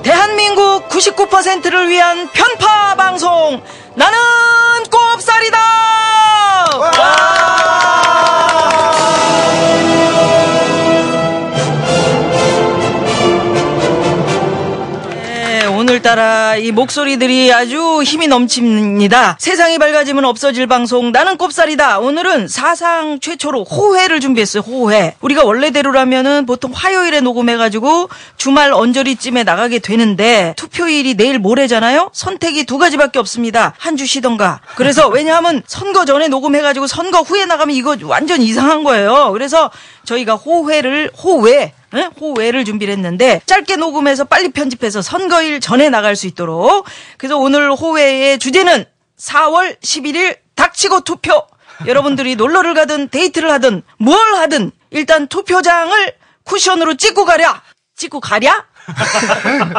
대한민국 99%를 위한 편파 방송, 나는 꼽살이다. 네, 오늘따라 이 목소리들이 아주 힘이 넘칩니다. 세상이 밝아지면 없어질 방송, 나는 꼽살이다. 오늘은 사상 최초로 호회를 준비했어요. 호회. 우리가 원래대로라면은 보통 화요일에 녹음해가지고 주말 언저리쯤에 나가게 되는데, 투표일이 내일 모레잖아요. 선택이 두 가지밖에 없습니다. 한 주 쉬던가. 그래서 왜냐하면 선거 전에 녹음해가지고 선거 후에 나가면 이거 완전 이상한 거예요. 그래서 저희가 호회를 준비를 했는데, 짧게 녹음해서 빨리 편집해서 선거일 전에 나갈 수 있도록. 그래서 오늘 호회의 주제는 4월 11일 닥치고 투표. 여러분들이 놀러를 가든 데이트를 하든 뭘 하든 일단 투표장을 쿠션으로 찍고 가랴. 찍고 가랴?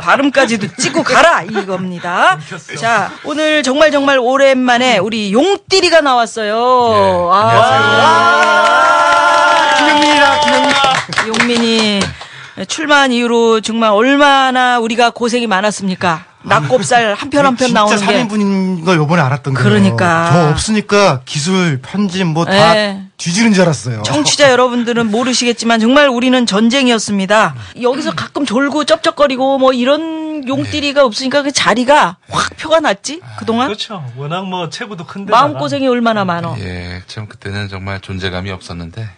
발음까지도 찍고 가라 이겁니다. 자, 오늘 정말 오랜만에 우리 용띠리가 나왔어요. 네, 안녕하세요. 김용민이다. 용민이 출마한 이후로 정말 얼마나 우리가 고생이 많았습니까? 낙곱살 한 편 한 편 나오는 게. 진짜 3인분인 걸 요번에 알았던 거예요. 그러니까. 저 없으니까 기술, 편집 뭐 다 뒤지는 줄 알았어요. 청취자 여러분들은 모르시겠지만 정말 우리는 전쟁이었습니다. 여기서 가끔 졸고 쩝쩝거리고 뭐 이런 용띠리가 없으니까 그 자리가 확 표가 났지 그동안. 그렇죠. 워낙 뭐 체구도 큰데 마음고생이 얼마나 많어. 예, 참 그때는 정말 존재감이 없었는데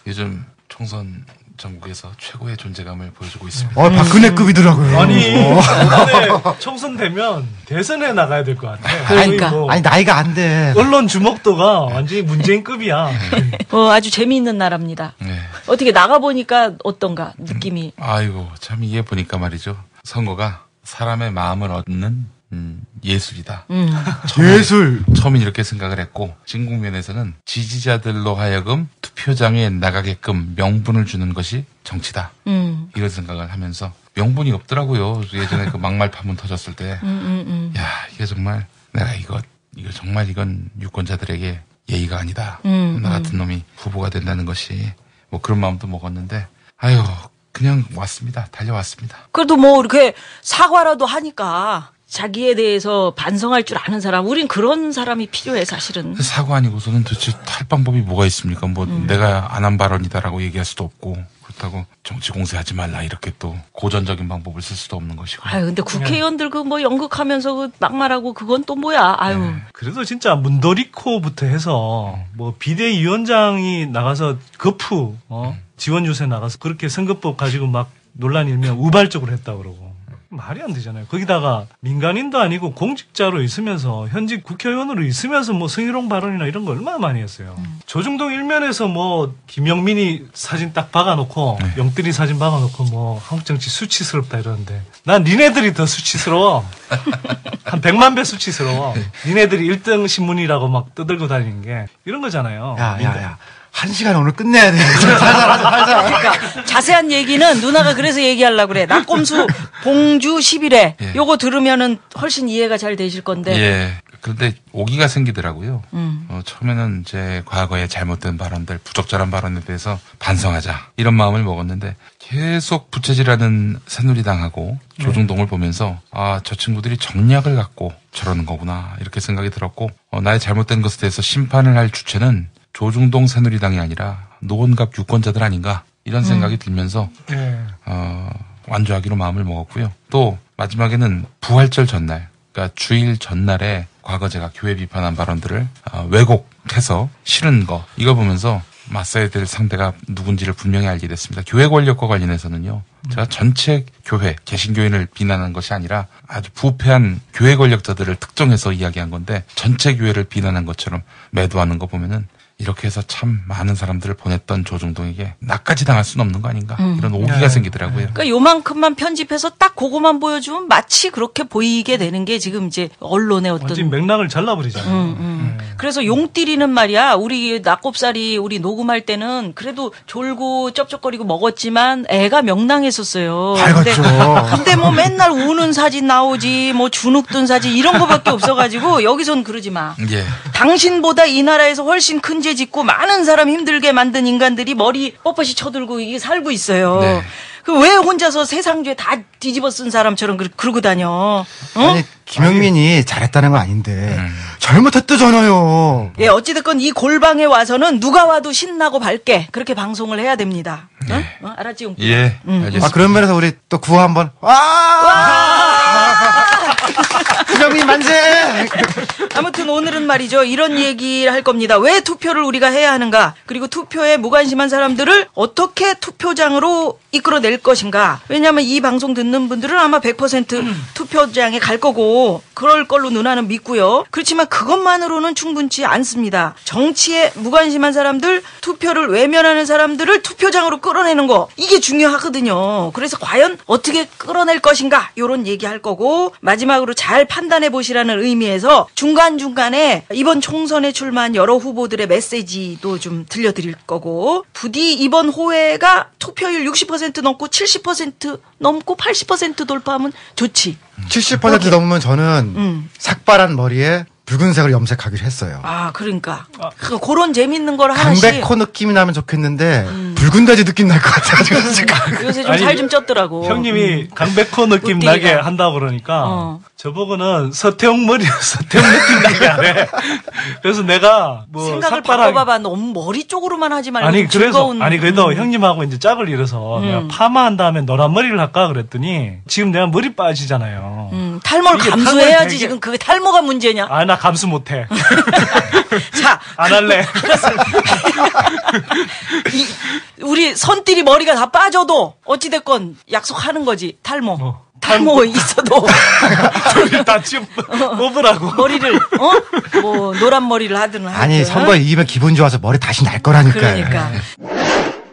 요즘 총선 전국에서 최고의 존재감을 보여주고 있습니다. 박근혜급이더라고요. 아니, 이번에 총선 되면 대선에 나가야 될 것 같아. 그러니까. 아니, 나이가 안 돼. 언론 주목도가 완전히 문재인급이야. 아주 재미있는 나라입니다. 네. 어떻게 나가보니까 어떤가 느낌이. 아이고, 참 이게 보니까 말이죠. 선거가 사람의 마음을 얻는 예술이다. 예술. 처음엔 이렇게 생각을 했고, 진국면에서는 지지자들로 하여금 투표장에 나가게끔 명분을 주는 것이 정치다. 이런 생각을 하면서 명분이 없더라고요. 예전에 그 막말 파문 터졌을 때. 야, 이게 정말 내가 이거 정말 이건 유권자들에게 예의가 아니다. 나 같은 놈이 후보가 된다는 것이 뭐 그런 마음도 먹었는데, 아유, 그냥 왔습니다. 달려왔습니다. 그래도 뭐 이렇게 사과라도 하니까 자기에 대해서 반성할 줄 아는 사람, 우린 그런 사람이 필요해 사실은. 사과 아니고서는 도대체 할 방법이 뭐가 있습니까? 뭐 내가 안 한 발언이다라고 얘기할 수도 없고, 그렇다고 정치 공세하지 말라 이렇게 또 고전적인 방법을 쓸 수도 없는 것이고. 아유, 근데 국회의원들 그 뭐 연극하면서 그 막말하고 그건 또 뭐야? 아유. 네. 그래도 진짜 문도리코부터 해서 뭐 비대위원장이 나가서 거푸 지원 유세 나가서 그렇게 선거법 가지고 막 논란 일면 우발적으로 했다 그러고. 말이 안 되잖아요. 거기다가 민간인도 아니고 공직자로 있으면서 현직 국회의원으로 있으면서 뭐 성희롱 발언이나 이런 거 얼마나 많이 했어요. 조중동 일면에서 뭐 김영민이 사진 딱 박아놓고 영들이 사진 박아놓고 뭐 한국 정치 수치스럽다 이러는데 난 니네들이 더 수치스러워. 한 100만 배 수치스러워. 니네들이 1등 신문이라고 막 떠들고 다니는 게 이런 거잖아요. 야. 1시간 오늘 끝내야 돼. 살살. 그러니까 자세한 얘기는 누나가 그래서 얘기하려고 그래. 낙곰수 봉주 10일에 요거 들으면은 훨씬 이해가 잘 되실 건데. 예. 그런데 오기가 생기더라고요. 처음에는 제 과거에 잘못된 발언들, 부적절한 발언에 대해서 반성하자 이런 마음을 먹었는데 계속 부채질하는 새누리당하고 조중동을 보면서 저 친구들이 정략을 갖고 저러는 거구나 이렇게 생각이 들었고, 나의 잘못된 것에 대해서 심판을 할 주체는 조중동 새누리당이 아니라 노원갑 유권자들 아닌가 이런 생각이 들면서 완주하기로 마음을 먹었고요. 또 마지막에는 부활절 전날, 그러니까 주일 전날에 과거 제가 교회 비판한 발언들을 왜곡해서 실은 거 이거 보면서 맞서야 될 상대가 누군지를 분명히 알게 됐습니다. 교회 권력과 관련해서는요. 제가 전체 교회, 개신교인을 비난한 것이 아니라 아주 부패한 교회 권력자들을 특정해서 이야기한 건데, 전체 교회를 비난한 것처럼 매도하는 거 보면은 이렇게 해서 참 많은 사람들을 보냈던 조중동에게 나까지 당할 수는 없는 거 아닌가 이런 오기가 생기더라고요. 그러니까 요만큼만 편집해서 딱 그거만 보여주면 마치 그렇게 보이게 되는 게 지금 이제 언론의 어떤 완전 맥락을 잘라버리잖아요. 그래서 용띠리는 말이야, 우리 낙곱살이 우리 녹음할 때는 그래도 졸고 쩝쩝거리고 먹었지만 애가 명랑했었어요. 밝았죠. 근데 뭐 맨날 우는 사진 나오지, 뭐 주눅 든 사진 이런 거밖에 없어가지고 여기선 그러지 마. 예. 당신보다 이 나라에서 훨씬 큰 죄 짓고 많은 사람 힘들게 만든 인간들이 머리 뻣뻣이 쳐들고 이게 살고 있어요. 네. 그 왜 혼자서 세상 죄 다 뒤집어 쓴 사람처럼 그러고 다녀? 어? 아니 김영민이 잘했다는 건 아닌데 잘못했다잖아요. 예, 어찌됐건 이 골방에 와서는 누가 와도 신나고 밝게 그렇게 방송을 해야 됩니다. 응? 알았지? 용기? 예, 알겠습니다. 그런 면에서 우리 또 구호 한번 김영민 만세. 아무튼 오늘은 말이죠. 이런 얘기를 할 겁니다. 왜 투표를 우리가 해야 하는가? 그리고 투표에 무관심한 사람들을 어떻게 투표장으로 이끌어낼 것인가? 왜냐하면 이 방송 듣는 분들은 아마 100% 투표장에 갈 거고 그럴 걸로 누나는 믿고요. 그렇지만 그것만으로는 충분치 않습니다. 정치에 무관심한 사람들, 투표를 외면하는 사람들을 투표장으로 끌어내는 거 이게 중요하거든요. 그래서 과연 어떻게 끌어낼 것인가? 이런 얘기할 거고 마지막으로 잘 판단해 보시라는 의미에서 중간중간에 이번 총선에 출마한 여러 후보들의 메시지도 좀 들려드릴 거고 부디 이번 호회가 투표율 60% 넘고 70% 넘고 80% 돌파하면 좋지. 70% 넘으면 저는 삭발한 머리에 붉은색을 염색하기로 했어요. 아, 그러니까. 그런 재밌는 걸 하나씩. 강백호 느낌이 나면 좋겠는데 붉은 돼지 느낌 날 것 같아가지고. 요새 좀 살 좀 쪘더라고. 형님이 강백호 느낌 웃기가. 나게 한다고 그러니까 저보고는 서태웅 머리 서태웅 느낌 나게 하래. 그래서 내가 뭐 생각을 바꿔봐봐. 너무 머리 쪽으로만 하지 말고 아니 즐거운. 그래도 형님하고 이제 짝을 이뤄서 내가 파마한 다음에 노란 머리를 할까 그랬더니 지금 내가 머리 빠지잖아요. 탈모를 이게 감수해야지. 되게- 지금 그게 탈모가 문제냐? 아, 나 감수 못해. 자, 안 할래. 우리 선띠리 머리가 다 빠져도 어찌됐건 약속하는 거지. 탈모. 탈모 있어도 둘이 다 지금 뽑으라고. 머리를 뭐 노란 머리를 하든 아니 하든. 선거에 이기면 기분 좋아서 머리 다시 날 거라니까요. 그러니까.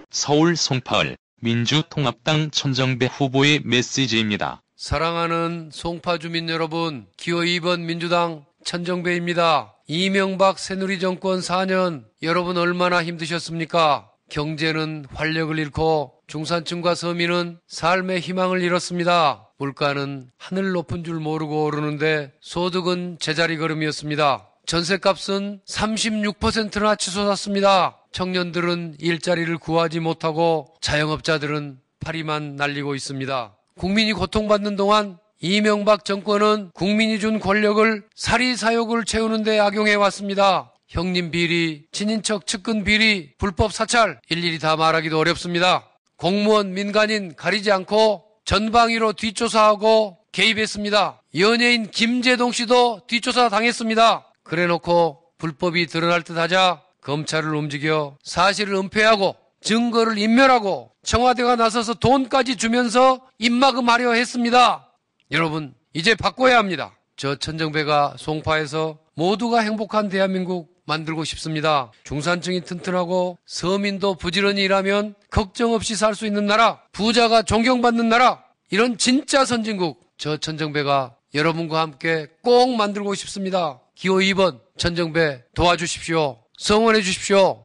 서울 송파을 민주통합당 천정배 후보의 메시지입니다. 사랑하는 송파 주민 여러분, 기호 2번 민주당 천정배입니다. 이명박 새누리 정권 4년 여러분 얼마나 힘드셨습니까? 경제는 활력을 잃고 중산층과 서민은 삶의 희망을 잃었습니다. 물가는 하늘 높은 줄 모르고 오르는데 소득은 제자리 걸음이었습니다. 전셋값은 36%나 치솟았습니다. 청년들은 일자리를 구하지 못하고 자영업자들은 파리만 날리고 있습니다. 국민이 고통받는 동안 이명박 정권은 국민이 준 권력을 사리사욕을 채우는 데 악용해 왔습니다. 형님 비리, 친인척 측근 비리, 불법 사찰 일일이 다 말하기도 어렵습니다. 공무원, 민간인 가리지 않고 전방위로 뒷조사하고 개입했습니다. 연예인 김재동 씨도 뒷조사 당했습니다. 그래놓고 불법이 드러날 듯 하자 검찰을 움직여 사실을 은폐하고 증거를 인멸하고 청와대가 나서서 돈까지 주면서 입막음하려 했습니다. 여러분, 이제 바꿔야 합니다. 저 천정배가 송파에서 모두가 행복한 대한민국 만들고 싶습니다. 중산층이 튼튼하고 서민도 부지런히 일하면 걱정 없이 살 수 있는 나라, 부자가 존경받는 나라, 이런 진짜 선진국 저 천정배가 여러분과 함께 꼭 만들고 싶습니다. 기호 2번 천정배 도와주십시오. 성원해 주십시오.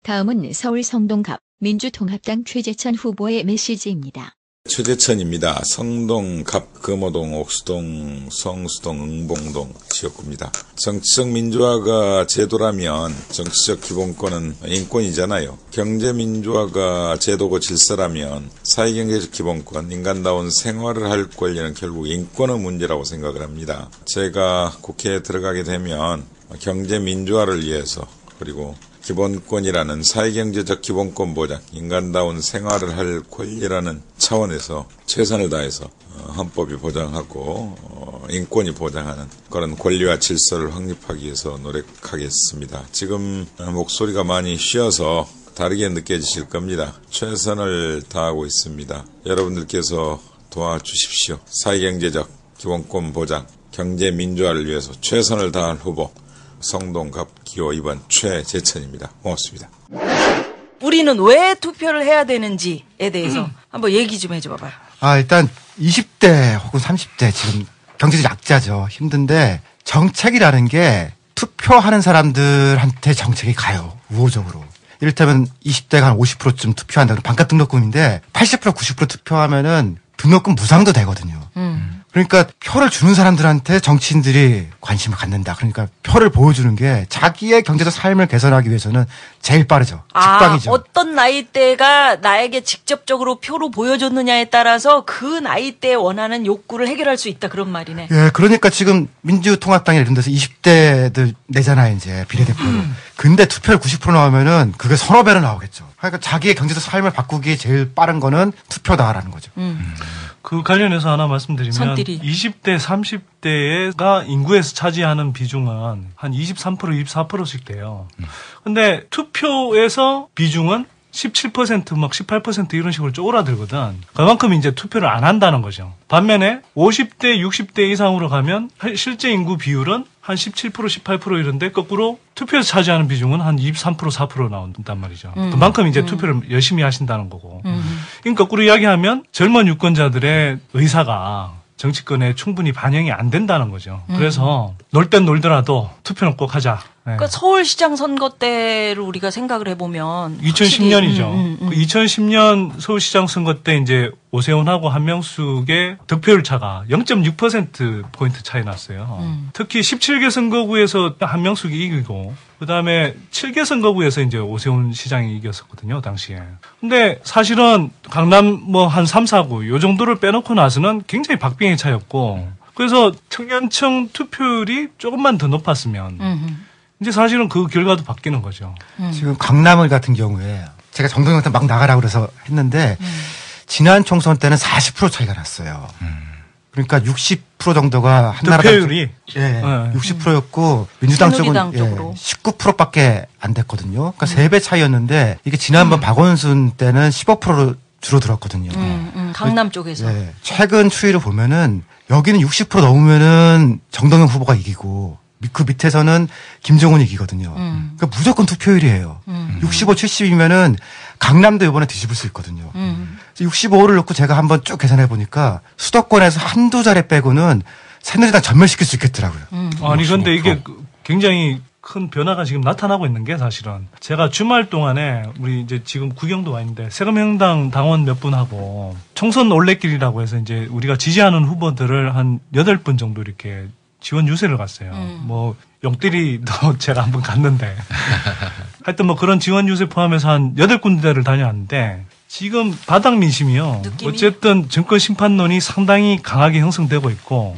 다음은 서울 성동갑 민주통합당 최재천 후보의 메시지입니다. 최재천입니다. 성동, 갑, 금호동, 옥수동, 성수동, 응봉동 지역구입니다. 정치적 민주화가 제도라면 정치적 기본권은 인권이잖아요. 경제민주화가 제도고 질서라면 사회경제적 기본권, 인간다운 생활을 할 권리는 결국 인권의 문제라고 생각을 합니다. 제가 국회에 들어가게 되면 경제민주화를 위해서 그리고 기본권이라는 사회경제적 기본권 보장, 인간다운 생활을 할 권리라는 차원에서 최선을 다해서 헌법이 보장하고 인권이 보장하는 그런 권리와 질서를 확립하기 위해서 노력하겠습니다. 지금 목소리가 많이 쉬어서 다르게 느껴지실 겁니다. 최선을 다하고 있습니다. 여러분들께서 도와주십시오. 사회경제적 기본권 보장, 경제민주화를 위해서 최선을 다할 후보 성동갑 기호 2번 최재천입니다. 고맙습니다. 우리는 왜 투표를 해야 되는지에 대해서 한번 얘기 좀 해줘 봐봐요. 일단 20대 혹은 30대 지금 경제적 약자죠. 힘든데 정책이라는 게 투표하는 사람들한테 정책이 가요. 우호적으로. 이를테면 20대가 한 50%쯤 투표한다. 반값 등록금인데 80% 90% 투표하면은 등록금 무상도 되거든요. 그러니까 표를 주는 사람들한테 정치인들이 관심을 갖는다. 그러니까 표를 보여주는 게 자기의 경제적 삶을 개선하기 위해서는 제일 빠르죠. 직방이죠. 어떤 나이대가 나에게 직접적으로 표로 보여줬느냐에 따라서 그 나이대에 원하는 욕구를 해결할 수 있다. 그런 말이네. 예, 그러니까 지금 민주통합당이 이런 데서 20대들 내잖아요, 이제 비례대표로. 근데 투표율 90% 나오면은 그게 서너 배로 나오겠죠. 그러니까 자기의 경제적 삶을 바꾸기에 제일 빠른 거는 투표다라는 거죠. 그 관련해서 하나 말씀드리면 선들이. 20대, 30대가 인구에서 차지하는 비중은 한 23%, 24%씩 돼요. 근데 투표에서 비중은 17%, 막 18% 이런 식으로 쪼그라들거든. 그만큼 이제 투표를 안 한다는 거죠. 반면에 50대, 60대 이상으로 가면 실제 인구 비율은 한 17%, 18% 이런데 거꾸로 투표에서 차지하는 비중은 한 23%, 4% 나온단 말이죠. 그만큼 이제 투표를 열심히 하신다는 거고. 그러니까 거꾸로 이야기하면 젊은 유권자들의 의사가 정치권에 충분히 반영이 안 된다는 거죠. 그래서 놀 땐 놀더라도 투표는 꼭 하자. 네. 그러니까 서울시장 선거 때를 우리가 생각을 해보면 2010년이죠. 2010년 서울시장 선거 때 이제 오세훈하고 한명숙의 득표율 차가 0.6%포인트 차이 났어요. 특히 17개 선거구에서 한명숙이 이기고, 그 다음에 7개 선거구에서 이제 오세훈 시장이 이겼었거든요, 당시에. 근데 사실은 강남 뭐 한 3, 4구, 요 정도를 빼놓고 나서는 굉장히 박빙의 차였고, 그래서 청년층 투표율이 조금만 더 높았으면, 이제 사실은 그 결과도 바뀌는 거죠. 지금 강남을 같은 경우에 제가 정동영한테 막 나가라고 그래서 했는데 지난 총선 때는 40% 차이가 났어요. 그러니까 60% 정도가 한나라당 득표율이 예, 60%였고 민주당 쪽은 예, 19%밖에 안 됐거든요. 그러니까 3배 차이였는데 이게 지난번 박원순 때는 15%로 줄어들었거든요. 강남 쪽에서. 예, 최근 추이를 보면은 여기는 60% 넘으면은 정동영 후보가 이기고 그 밑에서는 김종훈이 이기거든요. 그러니까 무조건 투표율이에요. 65, 70이면은 강남도 이번에 뒤집을 수 있거든요. 65를 놓고 제가 한번 쭉 계산해 보니까 수도권에서 한두 자리 빼고는 새누리당 전멸시킬 수 있겠더라고요. 아니 근데 이게 굉장히 큰 변화가 지금 나타나고 있는 게 사실은 제가 주말 동안에 우리 이제 지금 구경도 와 있는데 세금명당 당원 몇 분하고 총선 올레길이라고 해서 이제 우리가 지지하는 후보들을 한 8분 정도 이렇게 지원 유세를 갔어요. 뭐 용띠리도 제가 한번 갔는데 하여튼 뭐 그런 지원 유세 포함해서 한 8군데를 다녀왔는데 지금 바닥 민심이요. 느낌이? 어쨌든 정권 심판론이 상당히 강하게 형성되고 있고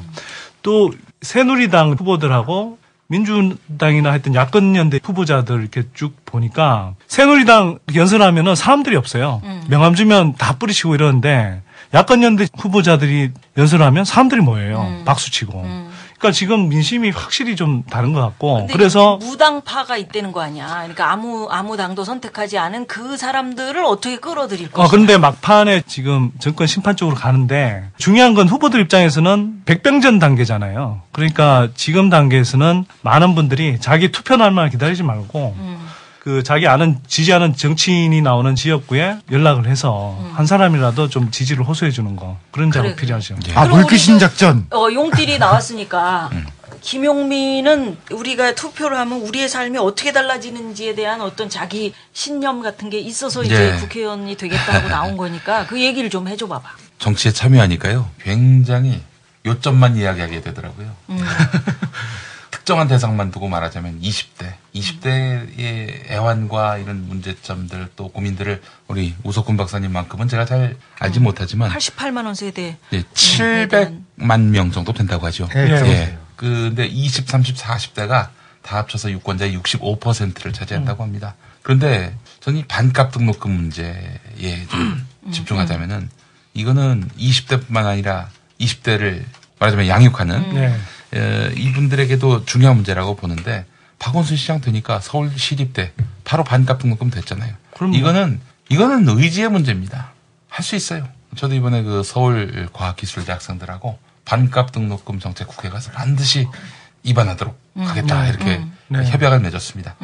또 새누리당 후보들하고 민주당이나 하여튼 야권연대 후보자들 이렇게 쭉 보니까 새누리당 연설하면은 사람들이 없어요. 명함 주면 다 뿌리치고 이러는데 야권연대 후보자들이 연설하면 사람들이 모여요. 박수치고. 그러니까 지금 민심이 확실히 좀 다른 것 같고 그래서 무당파가 있다는 거 아니야. 그러니까 아무 당도 선택하지 않은 그 사람들을 어떻게 끌어들일 것이냐. 그런데 막판에 지금 정권 심판 쪽으로 가는데 중요한 건 후보들 입장에서는 백병전 단계잖아요. 그러니까 지금 단계에서는 많은 분들이 자기 투표 날만 기다리지 말고 그 자기 지지하는 정치인이 나오는 지역구에 연락을 해서 한 사람이라도 좀 지지를 호소해 주는 거 그런 작업 필요하죠. 아, 물귀신 작전. 용띠리 나왔으니까 김용민은 우리가 투표를 하면 우리의 삶이 어떻게 달라지는지에 대한 어떤 자기 신념 같은 게 있어서 이제 국회의원이 되겠다 하고 나온 거니까 그 얘기를 좀 해줘 봐봐. 정치에 참여하니까요. 굉장히 요점만 이야기하게 되더라고요. 특정한 대상만 두고 말하자면 20대의 애환과 이런 문제점들 또 고민들을 우리 우석훈 박사님만큼은 제가 잘 알지 못하지만 88만 원 세대 700만 명 정도 된다고 하죠. 예. 근데 20, 30, 40대가 다 합쳐서 유권자의 65%를 차지한다고 합니다. 그런데 저는 이 반값 등록금 문제에 좀 집중하자면은 이거는 20대뿐만 아니라 20대를 말하자면 양육하는 이분들에게도 중요한 문제라고 보는데 박원순 시장 되니까 서울시립대 바로 반값 등록금 됐잖아요. 이거는 의지의 문제입니다. 할 수 있어요. 저도 이번에 그 서울과학기술대 학생들하고 반값 등록금 정책 국회 가서 반드시 입안하도록 하겠다 이렇게 협약을 맺었습니다.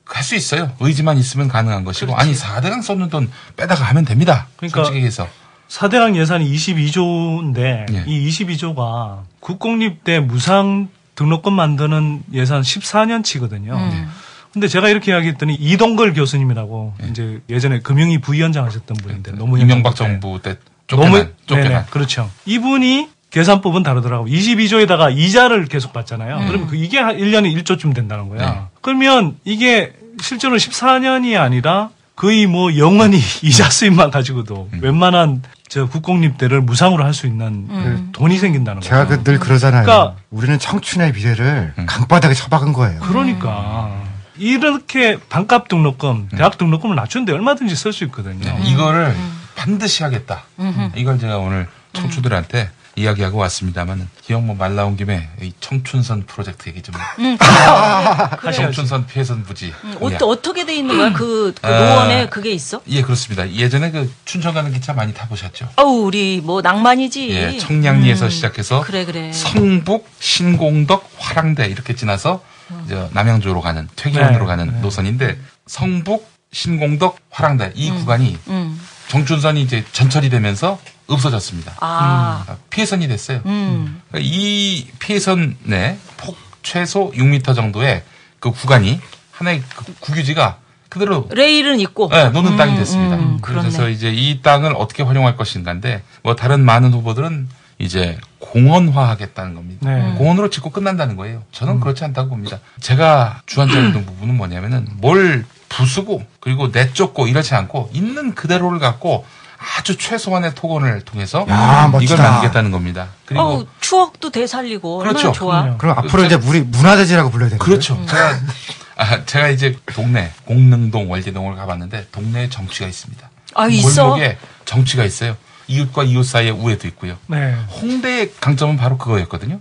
할 수 있어요. 의지만 있으면 가능한 것이고 아니 4대강 썼는 돈 빼다가 하면 됩니다. 그러니까 솔직히 해서. 4대강 예산이 22조인데 이 22조가 국공립대 무상 등록금 만드는 예산 14년치거든요. 근데 제가 이렇게 이야기했더니 이동걸 교수님이라고 이제 예전에 금융위 부위원장 하셨던 분인데 너무 이명박 정부 때 쫓겨난. 네네, 그렇죠. 이분이 계산법은 다르더라고. 22조에다가 이자를 계속 받잖아요. 그러면 이게 1년에 1조쯤 된다는 거야. 네. 그러면 이게 실제로 14년이 아니라 거의 뭐 영원히 이자 수입만 가지고도 웬만한 저 국공립대를 무상으로 할 수 있는 돈이 생긴다는 거죠. 제가 늘 그러잖아요. 그러니까 우리는 청춘의 미래를 강바닥에 처박은 거예요. 그러니까 이렇게 반값 등록금, 대학 등록금을 낮추는데 얼마든지 쓸 수 있거든요. 이거를 반드시 하겠다. 이걸 제가 오늘 청춘들한테 이야기하고 왔습니다만 기왕 뭐 말 나온 김에 이 청춘선 프로젝트 얘기 좀 청춘선 피해선 부지 어떻게 돼 있는 거야? 그 노원에 그게 있어? 예 그렇습니다. 예전에 그 춘천 가는 기차 많이 타보셨죠? 어우 우리 뭐 낭만이지. 예, 청량리에서 시작해서 그래. 성북, 신공덕, 화랑대 이렇게 지나서 이제 남양주로 가는 퇴계원으로 가는 노선인데 성북, 신공덕, 화랑대 이 구간이 정춘선이 이제 전철이 되면서 없어졌습니다. 피해선이 됐어요. 그러니까 이 피해선 내 폭 최소 6m 정도의 그 구간이 하나의 그 국유지가 그대로 레일은 있고 노는 땅이 됐습니다. 그렇네. 그래서 이제 이 땅을 어떻게 활용할 것인가인데 뭐 다른 많은 후보들은 이제 공원화하겠다는 겁니다. 네. 공원으로 짓고 끝난다는 거예요. 저는 그렇지 않다고 봅니다. 제가 주안점있는 부분은 뭐냐면은 뭘 부수고 그리고 내쫓고 이러지 않고 있는 그대로를 갖고 아주 최소한의 토건을 통해서 야, 이걸 멋지다. 만들겠다는 겁니다. 그리고 추억도 되살리고 그렇죠. 얼마나 좋아. 그럼요. 그럼 앞으로 이제 우리 문화재지라고 불러야 되는 그렇죠. 제가 이제 동네 공릉동 월계동을 가봤는데 동네에 정치가 있습니다. 있어. 골목에 정치가 있어요. 이웃과 이웃 사이에 우애도 있고요. 네. 홍대의 강점은 바로 그거였거든요.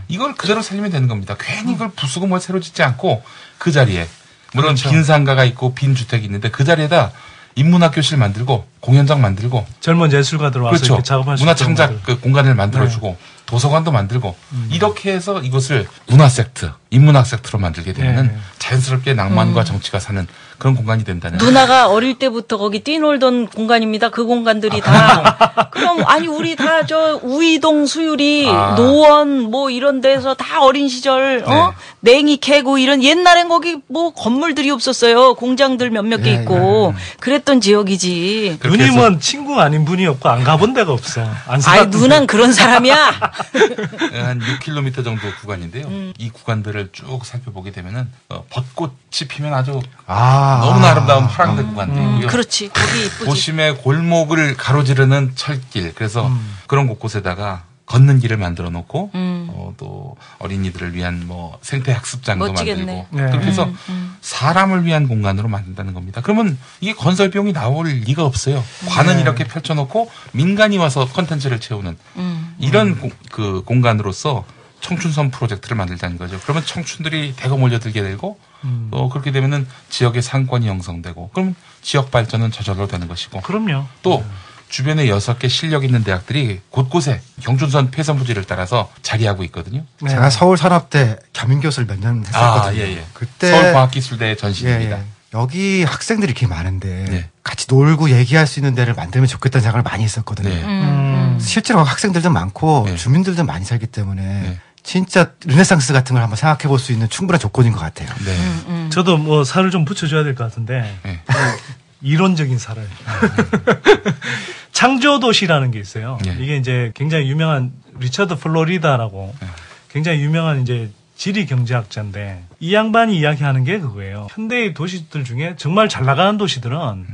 이걸 그대로 살리면 되는 겁니다. 괜히 이걸 부수고 뭘 새로 짓지 않고 그 자리에 물론 그렇죠. 빈 상가가 있고 빈 주택이 있는데 그 자리에다 인문학교실 만들고 공연장 만들고 젊은 예술가들 와서 그렇죠. 이렇게 작업할 수 문화 있도록 창작 만들- 그 공간을 만들어주고 도서관도 만들고 이렇게 해서 이것을 문화 섹트, 인문학 섹트로 만들게 되면은 네. 자연스럽게 낭만과 정치가 사는 그런 공간이 된다는. 누나가 어릴 때부터 거기 뛰놀던 공간입니다. 그 공간들이 다. 그럼 아니 우리 다 저 우이동 수유리 노원 뭐 이런 데서 다 어린 시절 냉이 캐고 이런 옛날엔 거기 뭐 건물들이 없었어요. 공장들 몇몇 개 있고 그랬던 지역이지. 그렇게 해서 누님은 친구 아닌 분이 없고 안 가본 데가 없어. 안 아이 살았는데. 누난 그런 사람이야. 한 6km 정도 구간인데요. 이 구간들을 쭉 살펴보게 되면은 벚꽃이 피면 아주 너무나 아름다운 파랑들 구간도 있고요. 그렇지. 거기 이쁘지. 도심의 골목을 가로지르는 철길. 그래서 그런 곳곳에다가 걷는 길을 만들어 놓고 또 어린이들을 위한 뭐 생태 학습장도 멋지겠네. 만들고 네. 그렇게 해서 사람을 위한 공간으로 만든다는 겁니다. 그러면 이게 건설 비용이 나올 리가 없어요. 관은 이렇게 펼쳐놓고 민간이 와서 컨텐츠를 채우는 이런 그 공간으로서 청춘선 프로젝트를 만들자는 거죠. 그러면 청춘들이 대거 몰려들게 되고 그렇게 되면은 지역의 상권이 형성되고 그러면 지역 발전은 저절로 되는 것이고 그럼요. 또 주변에 6개 실력 있는 대학들이 곳곳에 경춘선 폐선 부지를 따라서 자리하고 있거든요. 네. 제가 서울산업대 겸임교수를 몇 년 했었거든요. 예. 그때 서울과학기술대 전신입니다. 여기 학생들이 이렇게 많은데 네. 같이 놀고 얘기할 수 있는 데를 만들면 좋겠다는 생각을 많이 했었거든요. 네. 실제로 학생들도 많고 네. 주민들도 많이 살기 때문에 네. 진짜 르네상스 같은 걸 한번 생각해 볼 수 있는 충분한 조건인 것 같아요. 네. 저도 뭐 살을 좀 붙여줘야 될 것 같은데 네. 이론적인 살을. 창조도시라는 게 있어요. 네. 이게 이제 굉장히 유명한 리처드 플로리다라고 굉장히 유명한 이제 지리 경제학자인데 이 양반이 이야기하는 게 그거예요. 현대의 도시들 중에 정말 잘 나가는 도시들은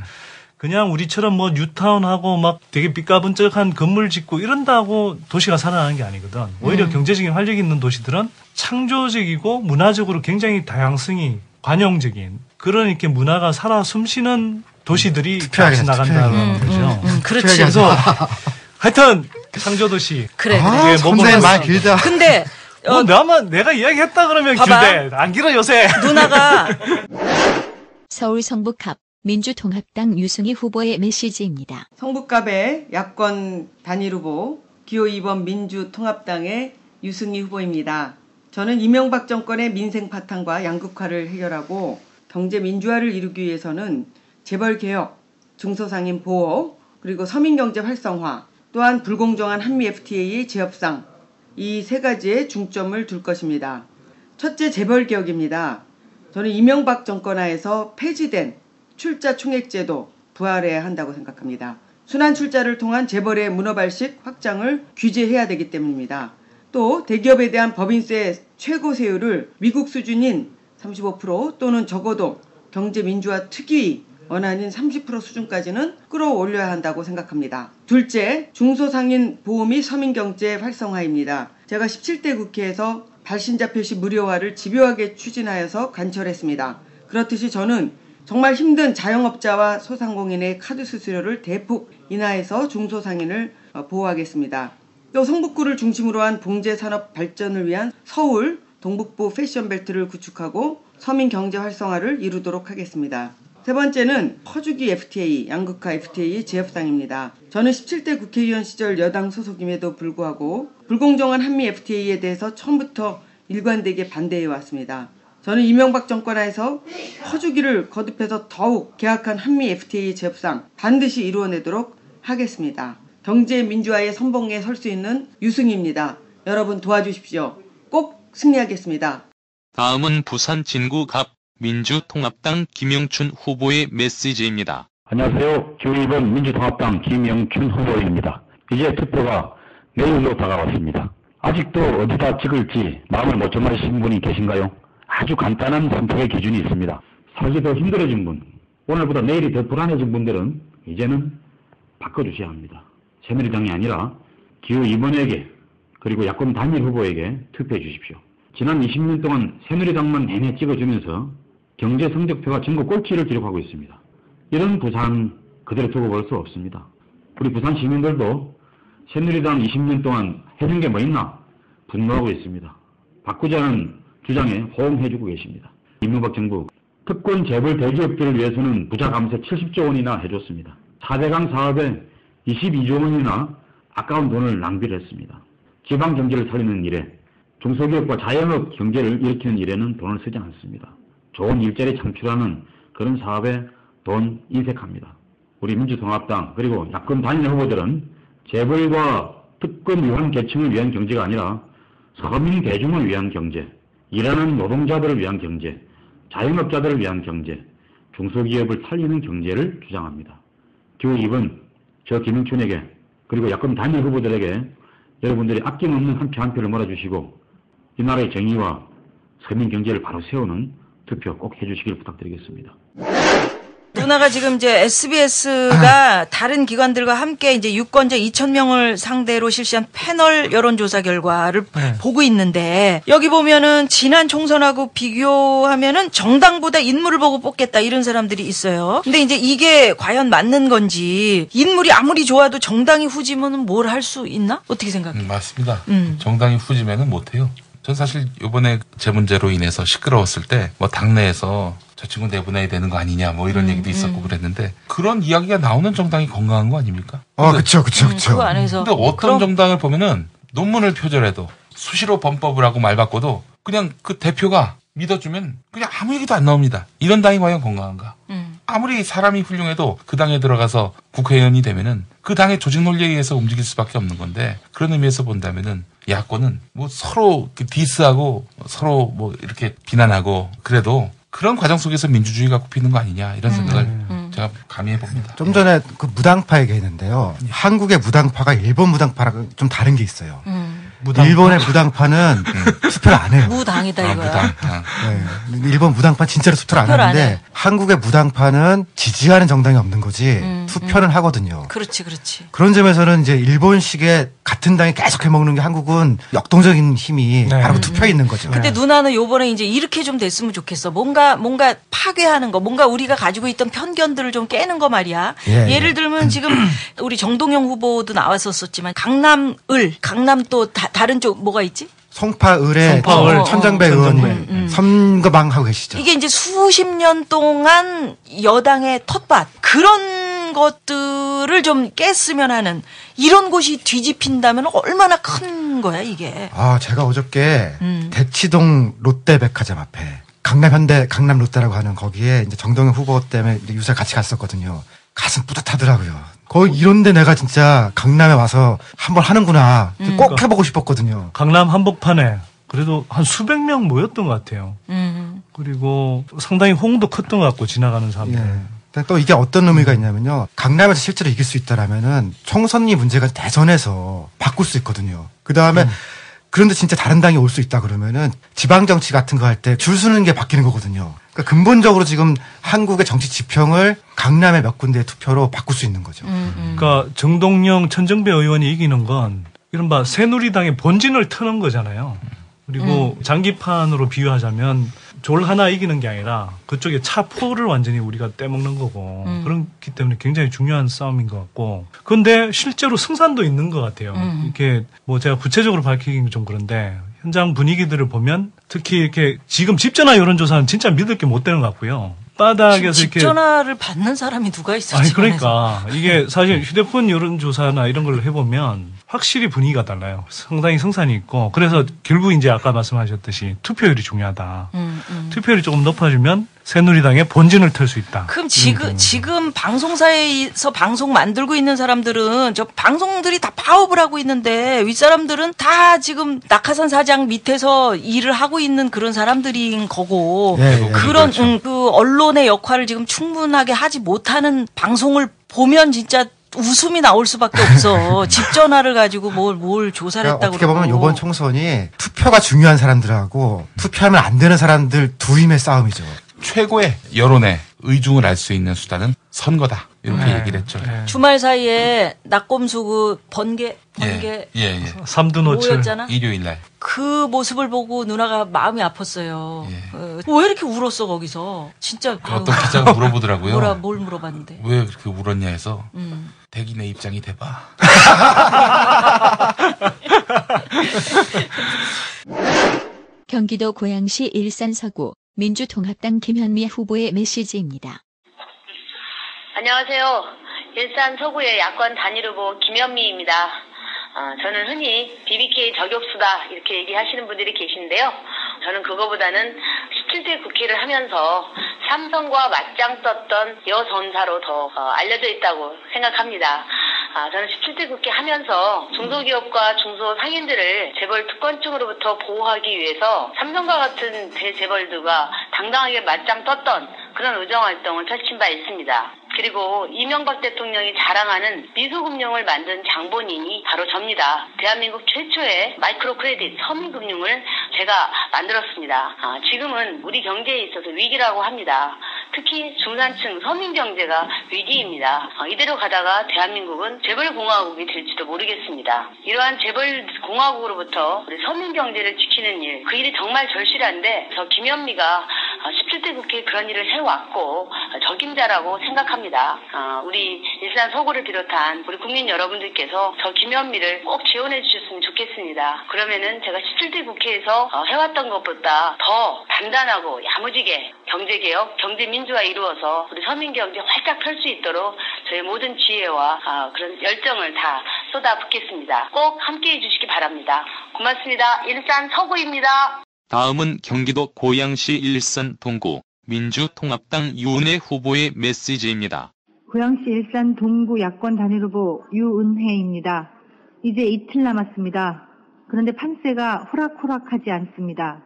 그냥 우리처럼 뭐 뉴타운하고 막 되게 삐까번쩍한 건물 짓고 이런다고 도시가 살아나는 게 아니거든. 오히려 경제적인 활력이 있는 도시들은 창조적이고 문화적으로 굉장히 다양성이 관용적인 그런 이렇게 문화가 살아 숨쉬는 도시들이 같이 나간다는 거죠. 그렇지. 그래서 하여튼 창조도시. 그래. 아, 선생님 말 길다. 근데 뭐 내가 이야기했다 그러면 봐봐. 길대. 안 길어 요새. 누나가 서울 성북갑 민주통합당 유승희 후보의 메시지입니다. 성북갑의 야권 단일 후보 기호 2번 민주통합당의 유승희 후보입니다. 저는 이명박 정권의 민생 파탄과 양극화를 해결하고 경제 민주화를 이루기 위해서는 재벌개혁, 중소상인 보호, 그리고 서민경제 활성화, 또한 불공정한 한미 FTA의 재협상 이 세 가지에 중점을 둘 것입니다. 첫째, 재벌개혁입니다. 저는 이명박 정권 하에서 폐지된 출자 총액제도 부활해야 한다고 생각합니다. 순환 출자를 통한 재벌의 문어발식 확장을 규제해야 되기 때문입니다. 또 대기업에 대한 법인세 최고 세율을 미국 수준인 35% 또는 적어도 경제민주화 특위 원안인 30% 수준까지는 끌어올려야 한다고 생각합니다. 둘째, 중소상인 보험이 서민경제 활성화입니다. 제가 17대 국회에서 발신자 표시 무료화를 집요하게 추진하여서 관철했습니다. 그렇듯이 저는 정말 힘든 자영업자와 소상공인의 카드 수수료를 대폭 인하해서 중소상인을 보호하겠습니다. 또 성북구를 중심으로 한 봉제산업 발전을 위한 서울 동북부 패션벨트를 구축하고 서민 경제 활성화를 이루도록 하겠습니다. 세 번째는 퍼주기 FTA, 양극화 FTA 재협상입니다. 저는 17대 국회의원 시절 여당 소속임에도 불구하고 불공정한 한미 FTA에 대해서 처음부터 일관되게 반대해왔습니다. 저는 이명박 정권 하에서 퍼주기를 거듭해서 더욱 계약한 한미 FTA 재협상 반드시 이루어내도록 하겠습니다. 경제 민주화의 선봉에 설 수 있는 유승희입니다. 여러분 도와주십시오. 꼭 승리하겠습니다. 다음은 부산 진구갑 민주통합당 김영춘 후보의 메시지입니다. 안녕하세요. 기호 2번 민주통합당 김영춘 후보입니다. 이제 투표가 내일로 다가왔습니다. 아직도 어디다 찍을지 마음을 못 정하신 분이 계신가요? 아주 간단한 선택의 기준이 있습니다. 살기 더 힘들어진 분, 오늘보다 내일이 더 불안해진 분들은 이제는 바꿔주셔야 합니다. 새누리당이 아니라 기호 2번에게 그리고 야권 단일 후보에게 투표해 주십시오. 지난 20년 동안 새누리당만 내내 찍어주면서 경제 성적표가 전국 꼴찌를 기록하고 있습니다. 이런 부산 그대로 두고 볼 수 없습니다. 우리 부산 시민들도 새누리당 20년 동안 해준 게 뭐 있나 분노하고 있습니다. 바꾸자는 주장에 호응해주고 계십니다. 이명박 정부 특권 재벌 대기업들을 위해서는 부자 감세 70조 원이나 해줬습니다. 4대강 사업에 22조 원이나 아까운 돈을 낭비를 했습니다. 지방 경제를 살리는 일에 중소기업과 자영업 경제를 일으키는 일에는 돈을 쓰지 않습니다. 좋은 일자리 창출하는 그런 사업에 돈 인색합니다. 우리 민주통합당 그리고 야권 단일 후보들은 재벌과 특권 유한 계층을 위한 경제가 아니라 서민 대중을 위한 경제, 일하는 노동자들을 위한 경제, 자영업자들을 위한 경제, 중소기업을 살리는 경제를 주장합니다. 기호 2번 저 김영춘에게 그리고 야권 단일 후보들에게 여러분들이 아낌없는 한 표 한 표를 몰아주시고 이 나라의 정의와 서민 경제를 바로 세우는 투표 꼭 해주시길 부탁드리겠습니다. 누나가 지금 이제 SBS가 다른 기관들과 함께 이제 유권자 2,000명을 상대로 실시한 패널 여론조사 결과를 보고 있는데 여기 보면은 지난 총선하고 비교하면은 정당보다 인물을 보고 뽑겠다 이런 사람들이 있어요. 근데 이제 이게 과연 맞는 건지 인물이 아무리 좋아도 정당이 후지면은 뭘 할 수 있나? 어떻게 생각해? 맞습니다. 정당이 후지면은 못해요. 전 사실 이번에 제 문제로 인해서 시끄러웠을 때 뭐 당내에서 저 친구 내보내야 되는 거 아니냐 뭐 이런 얘기도 있었고 그랬는데 그런 이야기가 나오는 정당이 건강한 거 아닙니까? 그쵸. 그거 안에서. 근데 어떤 정당을 보면은 논문을 표절해도 수시로 범법을 하고 말 바꿔도 그냥 그 대표가 믿어주면 그냥 아무 얘기도 안 나옵니다. 이런 당이 과연 건강한가? 아무리 사람이 훌륭해도 그 당에 들어가서 국회의원이 되면은 그 당의 조직 논리에 의해서 움직일 수밖에 없는 건데 그런 의미에서 본다면은 야권은 뭐 서로 디스하고 서로 뭐 이렇게 비난하고 그래도 그런 과정 속에서 민주주의가 굽히는 거 아니냐 이런 생각을 제가 감히 해봅니다. 좀 전에 그 무당파 얘기했는데요. 한국의 무당파가 일본 무당파랑 좀 다른 게 있어요. 일본의 무당파는 투표를 안 해요. 무당이다 이거야. 네. 일본 무당파 진짜로 투표를 안 하는데 한국의 무당파는 지지하는 정당이 없는 거지 투표는 하거든요. 그렇지. 그런 점에서는 이제 일본식의 같은 당이 계속 해먹는 게 한국은 역동적인 힘이 바로 그 투표에 있는 거죠. 근데 누나는 요번에 이제 이렇게 좀 됐으면 좋겠어. 뭔가 파괴하는 거, 뭔가 우리가 가지고 있던 편견들을 좀 깨는 거 말이야. 예를 들면 지금 우리 정동영 후보도 나왔었지만 강남 또 다른 쪽 뭐가 있지? 송파을에 천정배 의원이 선거방하고 계시죠. 이게 이제 수십 년 동안 여당의 텃밭 그런 것들을 좀 깼으면 하는 이런 곳이 뒤집힌다면 얼마나 큰 거야 이게. 제가 어저께 대치동 롯데백화점 앞에 강남 롯데라고 하는 거기에 이제 정동영 후보 때문에 유세 같이 갔었거든요. 가슴 뿌듯하더라고요. 거의 이런데 내가 진짜 강남에 와서 한번 하는구나. 꼭 해보고 싶었거든요. 강남 한복판에 그래도 한 수백 명 모였던 것 같아요. 그리고 상당히 호응도 컸던 것 같고 지나가는 사람들. 또 이게 어떤 의미가 있냐면요. 강남에서 실제로 이길 수 있다라면은 총선이 문제가 대선에서 바꿀 수 있거든요. 그 다음에 그런데 진짜 다른 당이 올 수 있다 그러면은 지방 정치 같은 거 할 때 줄 서는 게 바뀌는 거거든요. 그러니까 근본적으로 지금 한국의 정치 지평을 강남의 몇 군데의 투표로 바꿀 수 있는 거죠. 그러니까 정동영, 천정배 의원이 이기는 건 이른바 새누리당의 본진을 트는 거잖아요. 그리고 장기판으로 비유하자면 졸 하나 이기는 게 아니라 그쪽에 차포를 완전히 우리가 떼먹는 거고 그렇기 때문에 굉장히 중요한 싸움인 것 같고 그런데 실제로 승산도 있는 것 같아요. 이렇게 뭐 제가 구체적으로 밝히기는 좀 그런데 현장 분위기들을 보면 특히 이렇게 지금 집전화 여론조사는 진짜 믿을 게 못 되는 것 같고요. 바닥에서 이렇게 집전화를 받는 사람이 누가 있어? 아니 그러니까 이게 사실 휴대폰 여론조사나 이런 걸 해보면 확실히 분위기가 달라요. 상당히 승산이 있고 그래서 결국 이제 아까 말씀하셨듯이 투표율이 중요하다. 투표율이 조금 높아지면 새누리당의 본진을 털 수 있다. 그럼 지금 방송사에서 방송 만들고 있는 사람들은 저 방송들이 다 파업을 하고 있는데 윗사람들은 다 지금 낙하산 사장 밑에서 일을 하고 있는 그런 사람들인 거고 그런 그렇죠. 그 언론의 역할을 지금 충분하게 하지 못하는 방송을 보면 진짜 웃음이 나올 수밖에 없어. 집 전화를 가지고 뭘 조사를 그러니까 했다고 어떻게 보면 그러고. 이번 총선이 투표가 중요한 사람들하고 투표하면 안 되는 사람들 두 힘의 싸움이죠. 최고의 여론의 의중을 알 수 있는 수단은 선거다. 이렇게 얘기를 했죠. 주말 사이에 낙검수 그 번개 예. 삼두노출 뭐였잖아? 일요일 날. 그 모습을 보고 누나가 마음이 아팠어요. 왜 이렇게 울었어 거기서? 진짜 어떤 기자가 물어보더라고요. 뭘 물어봤는데? 왜 그렇게 울었냐 해서 대기내 입장이 돼봐. 경기도 고양시 일산 서구 민주통합당 김현미 후보의 메시지입니다. 안녕하세요. 일산 서구의 야권 단일 후보 김현미입니다. 저는 흔히 BBK 저격수다 이렇게 얘기하시는 분들이 계신데요. 저는 그거보다는 17대 국회를 하면서 삼성과 맞짱 떴던 여전사로 더 알려져 있다고 생각합니다. 저는 17대 국회 하면서 중소기업과 중소상인들을 재벌 특권층으로부터 보호하기 위해서 삼성과 같은 대재벌들과 당당하게 맞짱 떴던 그런 의정활동을 펼친 바 있습니다. 그리고 이명박 대통령이 자랑하는 미소금융을 만든 장본인이 바로 접니다. 대한민국 최초의 마이크로 크레딧 서민금융을 제가 만들었습니다. 지금은 우리 경제에 있어서 위기라고 합니다. 특히 중산층 서민 경제가 위기입니다. 이대로 가다가 대한민국은 재벌공화국이 될지도 모르겠습니다. 이러한 재벌공화국으로부터 우리 서민 경제를 지키는 일, 그 일이 정말 절실한데 저 김현미가 17대 국회에 그런 일을 해왔고 적임자라고 생각합니다. 우리 일산 서구를 비롯한 우리 국민 여러분들께서 저 김현미를 꼭 지원해 주셨으면 좋겠습니다. 그러면은 제가 17대 국회에서 해왔던 것보다 더 단단하고 야무지게 경제개혁, 경제민주화 이루어서 우리 서민경제 활짝 펼 수 있도록 저의 모든 지혜와 그런 열정을 다 쏟아붓겠습니다. 꼭 함께해 주시기 바랍니다. 고맙습니다. 일산 서구입니다. 다음은 경기도 고양시 일산 동구 민주통합당 유은혜 후보의 메시지입니다. 고양시 일산 동구 야권 단일 후보 유은혜입니다. 이제 이틀 남았습니다. 그런데 판세가 호락호락하지 않습니다.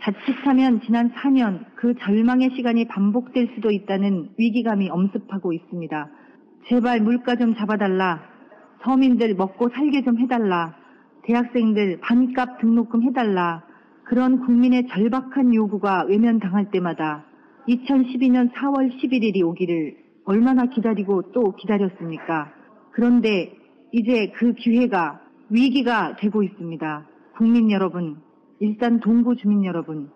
자칫하면 지난 4년 그 절망의 시간이 반복될 수도 있다는 위기감이 엄습하고 있습니다. 제발 물가 좀 잡아달라. 서민들 먹고 살게 좀 해달라. 대학생들 반값 등록금 해달라. 그런 국민의 절박한 요구가 외면당할 때마다 2012년 4월 11일이 오기를 얼마나 기다리고 또 기다렸습니까? 그런데 이제 그 기회가 위기가 되고 있습니다. 국민 여러분, 일산 동구 주민 여러분,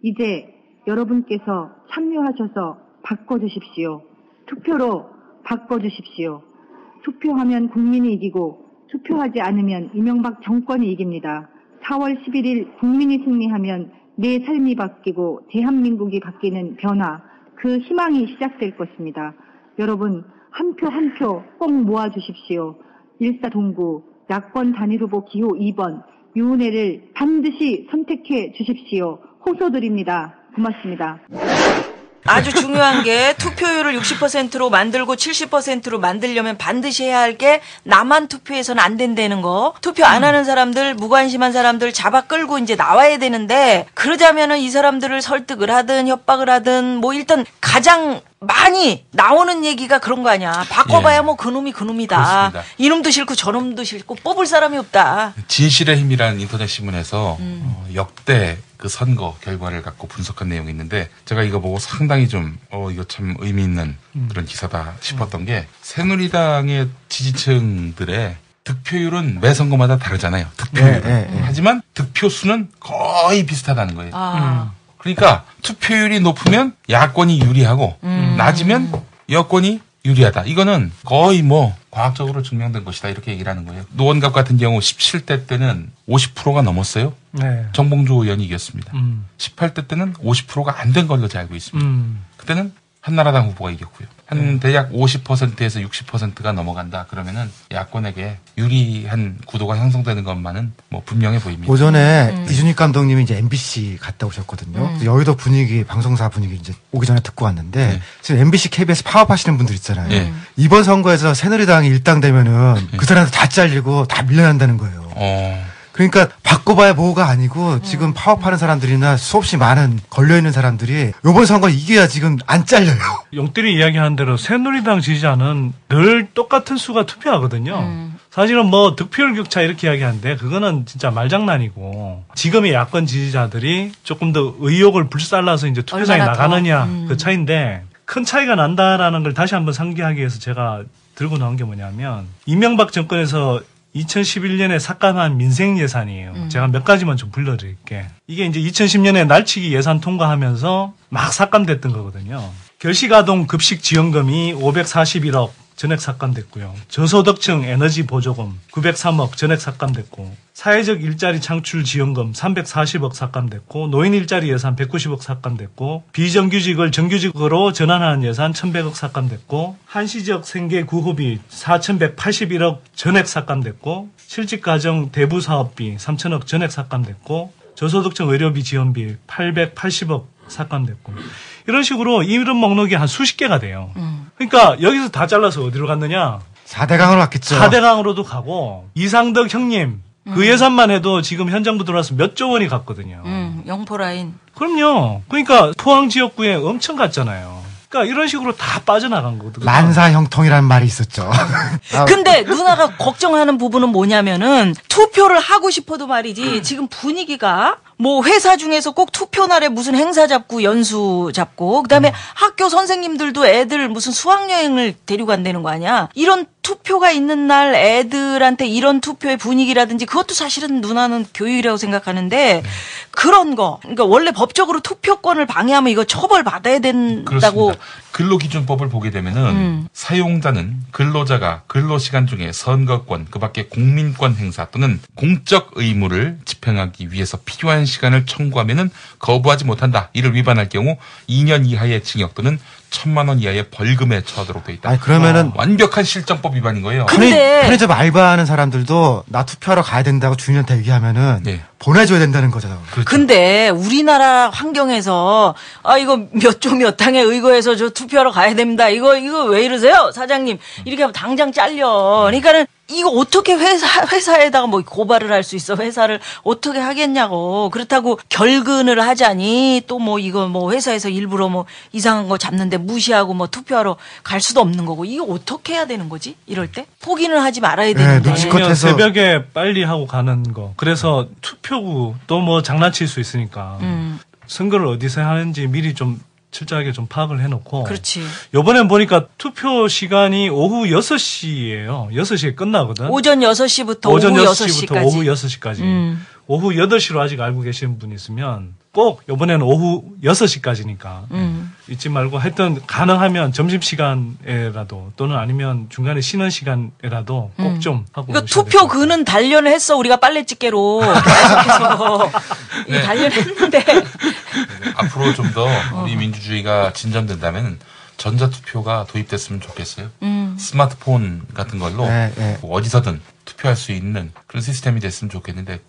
이제 여러분께서 참여하셔서 바꿔주십시오. 투표로 바꿔주십시오. 투표하면 국민이 이기고 투표하지 않으면 이명박 정권이 이깁니다. 4월 11일 국민이 승리하면 내 삶이 바뀌고 대한민국이 바뀌는 변화, 그 희망이 시작될 것입니다. 여러분, 한 표 한 표 꼭 모아주십시오. 일산 동구 야권 단일 후보 기호 2번 유은혜를 반드시 선택해 주십시오. 호소드립니다. 고맙습니다. 아주 중요한 게 투표율을 60%로 만들고 70%로 만들려면 반드시 해야 할 게 나만 투표해서는 안 된다는 거. 투표 안 하는 사람들, 무관심한 사람들 잡아 끌고 이제 나와야 되는데 그러자면은 이 사람들을 설득을 하든 협박을 하든 뭐 일단 가장 많이 나오는 얘기가 그런 거 아니야. 바꿔봐야 뭐 그놈이 그놈이다. 그렇습니다. 이놈도 싫고 저놈도 싫고 뽑을 사람이 없다. 진실의 힘이라는 인터넷 신문에서 역대 그 선거 결과를 갖고 분석한 내용이 있는데 제가 이거 보고 상당히 좀 이거 참 의미 있는 그런 기사다 싶었던 게 새누리당의 지지층들의 득표율은 매 선거마다 다르잖아요. 득표율은. 하지만 득표수는 거의 비슷하다는 거예요. 그러니까 투표율이 높으면 야권이 유리하고 낮으면 여권이 유리하다. 이거는 거의 뭐 과학적으로 증명된 것이다. 이렇게 얘기를 하는 거예요. 노원갑 같은 경우 17대 때는 50%가 넘었어요. 네. 정봉주 의원이 이겼습니다. 18대 때는 50%가 안 된 걸로 제가 알고 있습니다. 그때는 한나라당 후보가 이겼고요. 한 대략 50%에서 60%가 넘어간다. 그러면은 야권에게 유리한 구도가 형성되는 것만은 뭐 분명해 보입니다. 오전에 이준익 감독님이 이제 MBC 갔다 오셨거든요. 여의도 분위기, 방송사 분위기 이제 오기 전에 듣고 왔는데 지금 MBC, KBS 파업하시는 분들 있잖아요. 이번 선거에서 새누리당이 일당되면은 그 사람들 다 잘리고 다 밀려난다는 거예요. 그러니까 바꿔봐야 뭐가 아니고 지금 파업하는 사람들이나 수없이 많은 걸려있는 사람들이 이번 선거 이겨야 지금 안 잘려요. 용들이 이야기한 대로 새누리당 지지자는 늘 똑같은 수가 투표하거든요. 사실은 뭐 득표율 격차 이렇게 이야기하는데 그거는 진짜 말장난이고 지금의 야권 지지자들이 조금 더 의욕을 불살라서 이제 투표장에 나가느냐 그 차이인데 큰 차이가 난다라는 걸 다시 한번 상기하기 위해서 제가 들고 나온 게 뭐냐면 이명박 정권에서 2011년에 삭감한 민생 예산이에요. 제가 몇 가지만 좀 불러드릴게. 이게 이제 2010년에 날치기 예산 통과하면서 막 삭감됐던 거거든요. 결식아동 급식 지원금이 541억 전액 삭감됐고요. 저소득층 에너지 보조금 903억 전액 삭감됐고 사회적 일자리 창출 지원금 340억 삭감됐고 노인 일자리 예산 190억 삭감됐고 비정규직을 정규직으로 전환하는 예산 1100억 삭감됐고 한시적 생계 구호비 4181억 전액 삭감됐고 실직가정 대부사업비 3000억 전액 삭감됐고 저소득층 의료비 지원비 880억 삭감됐고 이런 식으로 이런 목록이 한 수십 개가 돼요. 그러니까 여기서 다 잘라서 어디로 갔느냐? 4대강으로 갔겠죠. 4대강으로도 가고 이상덕 형님 그 예산만 해도 지금 현 정부 들어와서 몇 조 원이 갔거든요. 영포라인. 그럼요. 그러니까 포항 지역구에 엄청 갔잖아요. 그러니까 이런 식으로 다 빠져나간 거거든요. 만사형통이라는 말이 있었죠. 근데 누나가 걱정하는 부분은 뭐냐면은 투표를 하고 싶어도 말이지 지금 분위기가 뭐 회사 중에서 꼭 투표 날에 무슨 행사 잡고 연수 잡고 그다음에 학교 선생님들도 애들 무슨 수학여행을 데려간다는 거 아니야. 이런 투표가 있는 날 애들한테 이런 투표의 분위기라든지 그것도 사실은 누나는 교육이라고 생각하는데 그런 거. 그러니까 원래 법적으로 투표권을 방해하면 이거 처벌받아야 된다고. 그렇습니다. 근로기준법을 보게 되면은 사용자는 근로자가 근로시간 중에 선거권, 그밖에 국민권 행사 또는 공적 의무를 집행하기 위해서 필요한 시간을 청구하면은 거부하지 못한다. 이를 위반할 경우 2년 이하의 징역 또는 1000만 원 이하의 벌금에 처하도록 돼 있다. 아니, 그러면은 완벽한 실정법 위반인 거예요. 근데 편의점 알바하는 사람들도 나 투표하러 가야 된다고 주인한테 얘기하면은 보내줘야 된다는 거잖아요. 그렇죠. 근데 우리나라 환경에서 이거 몇 조 몇 항에 의거해서 저 투표하러 가야 됩니다. 이거 왜 이러세요, 사장님? 이렇게 하면 당장 잘려. 그러니까는 이거 어떻게 회사에다가 뭐 고발을 할 수 있어? 회사를 어떻게 하겠냐고. 그렇다고 결근을 하자니 또 뭐 이거 뭐 회사에서 일부러 뭐 이상한 거 잡는데 무시하고 뭐 투표하러 갈 수도 없는 거고. 이거 어떻게 해야 되는 거지? 이럴 때? 포기는 하지 말아야 되는데. 그러면 새벽에 빨리 하고 가는 거. 그래서 투표구 또 뭐 장난칠 수 있으니까 선거를 어디서 하는지 미리 좀 철저하게 좀 파악을 해놓고. 그렇지. 요번엔 보니까 투표 시간이 오후 6시예요. 6시에 끝나거든. 오전 6시부터 오후 6시까지. 오후 6시까지. 오후 8시로 아직 알고 계시는 분 있으면 꼭 요번에는 오후 6시까지니까 잊지 말고 하여튼 가능하면 점심시간에라도 또는 아니면 중간에 쉬는 시간에라도 꼭 좀 하고 그러니까 투표 그는 단련을 했어. 우리가 빨래집게로 계속해서 네. 단련했는데 앞으로 좀 더 우리 민주주의가 진전된다면 전자투표가 도입됐으면 좋겠어요. 스마트폰 같은 걸로 네, 네. 뭐 어디서든 투표할 수 있는 그런 시스템이 됐으면 좋겠는데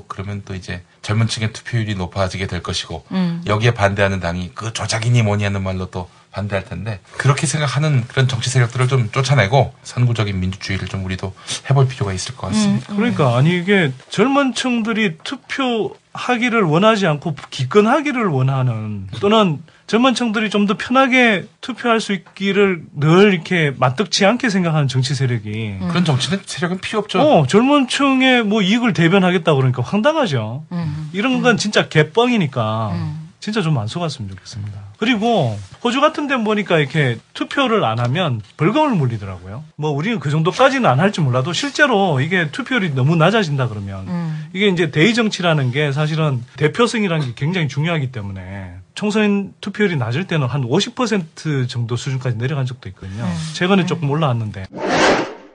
그러면 또 이제 젊은 층의 투표율이 높아지게 될 것이고 여기에 반대하는 당이 그 조작이니 뭐니 하는 말로 또 반대할 텐데 그렇게 생각하는 그런 정치 세력들을 좀 쫓아내고 선구적인 민주주의를 좀 우리도 해볼 필요가 있을 것 같습니다. 그러니까 아니 이게 젊은 층들이 투표하기를 원하지 않고 기권하기를 원하는 또는 젊은 층들이 좀 더 편하게 투표할 수 있기를 늘 이렇게 맞득치 않게 생각하는 정치 세력이 그런 정치 세력은 필요 없죠. 젊은 층의 뭐 이익을 대변하겠다 그러니까 황당하죠. 이런 건 진짜 개뻥이니까 진짜 좀 안 속았으면 좋겠습니다. 그리고 호주 같은 데 보니까 이렇게 투표를 안 하면 벌금을 물리더라고요. 뭐 우리는 그 정도까지는 안 할지 몰라도 실제로 이게 투표율이 너무 낮아진다 그러면 이게 이제 대의 정치라는 게 사실은 대표성이라는 게 굉장히 중요하기 때문에 총선 투표율이 낮을 때는 한 50% 정도 수준까지 내려간 적도 있거든요. 최근에 조금 올라왔는데.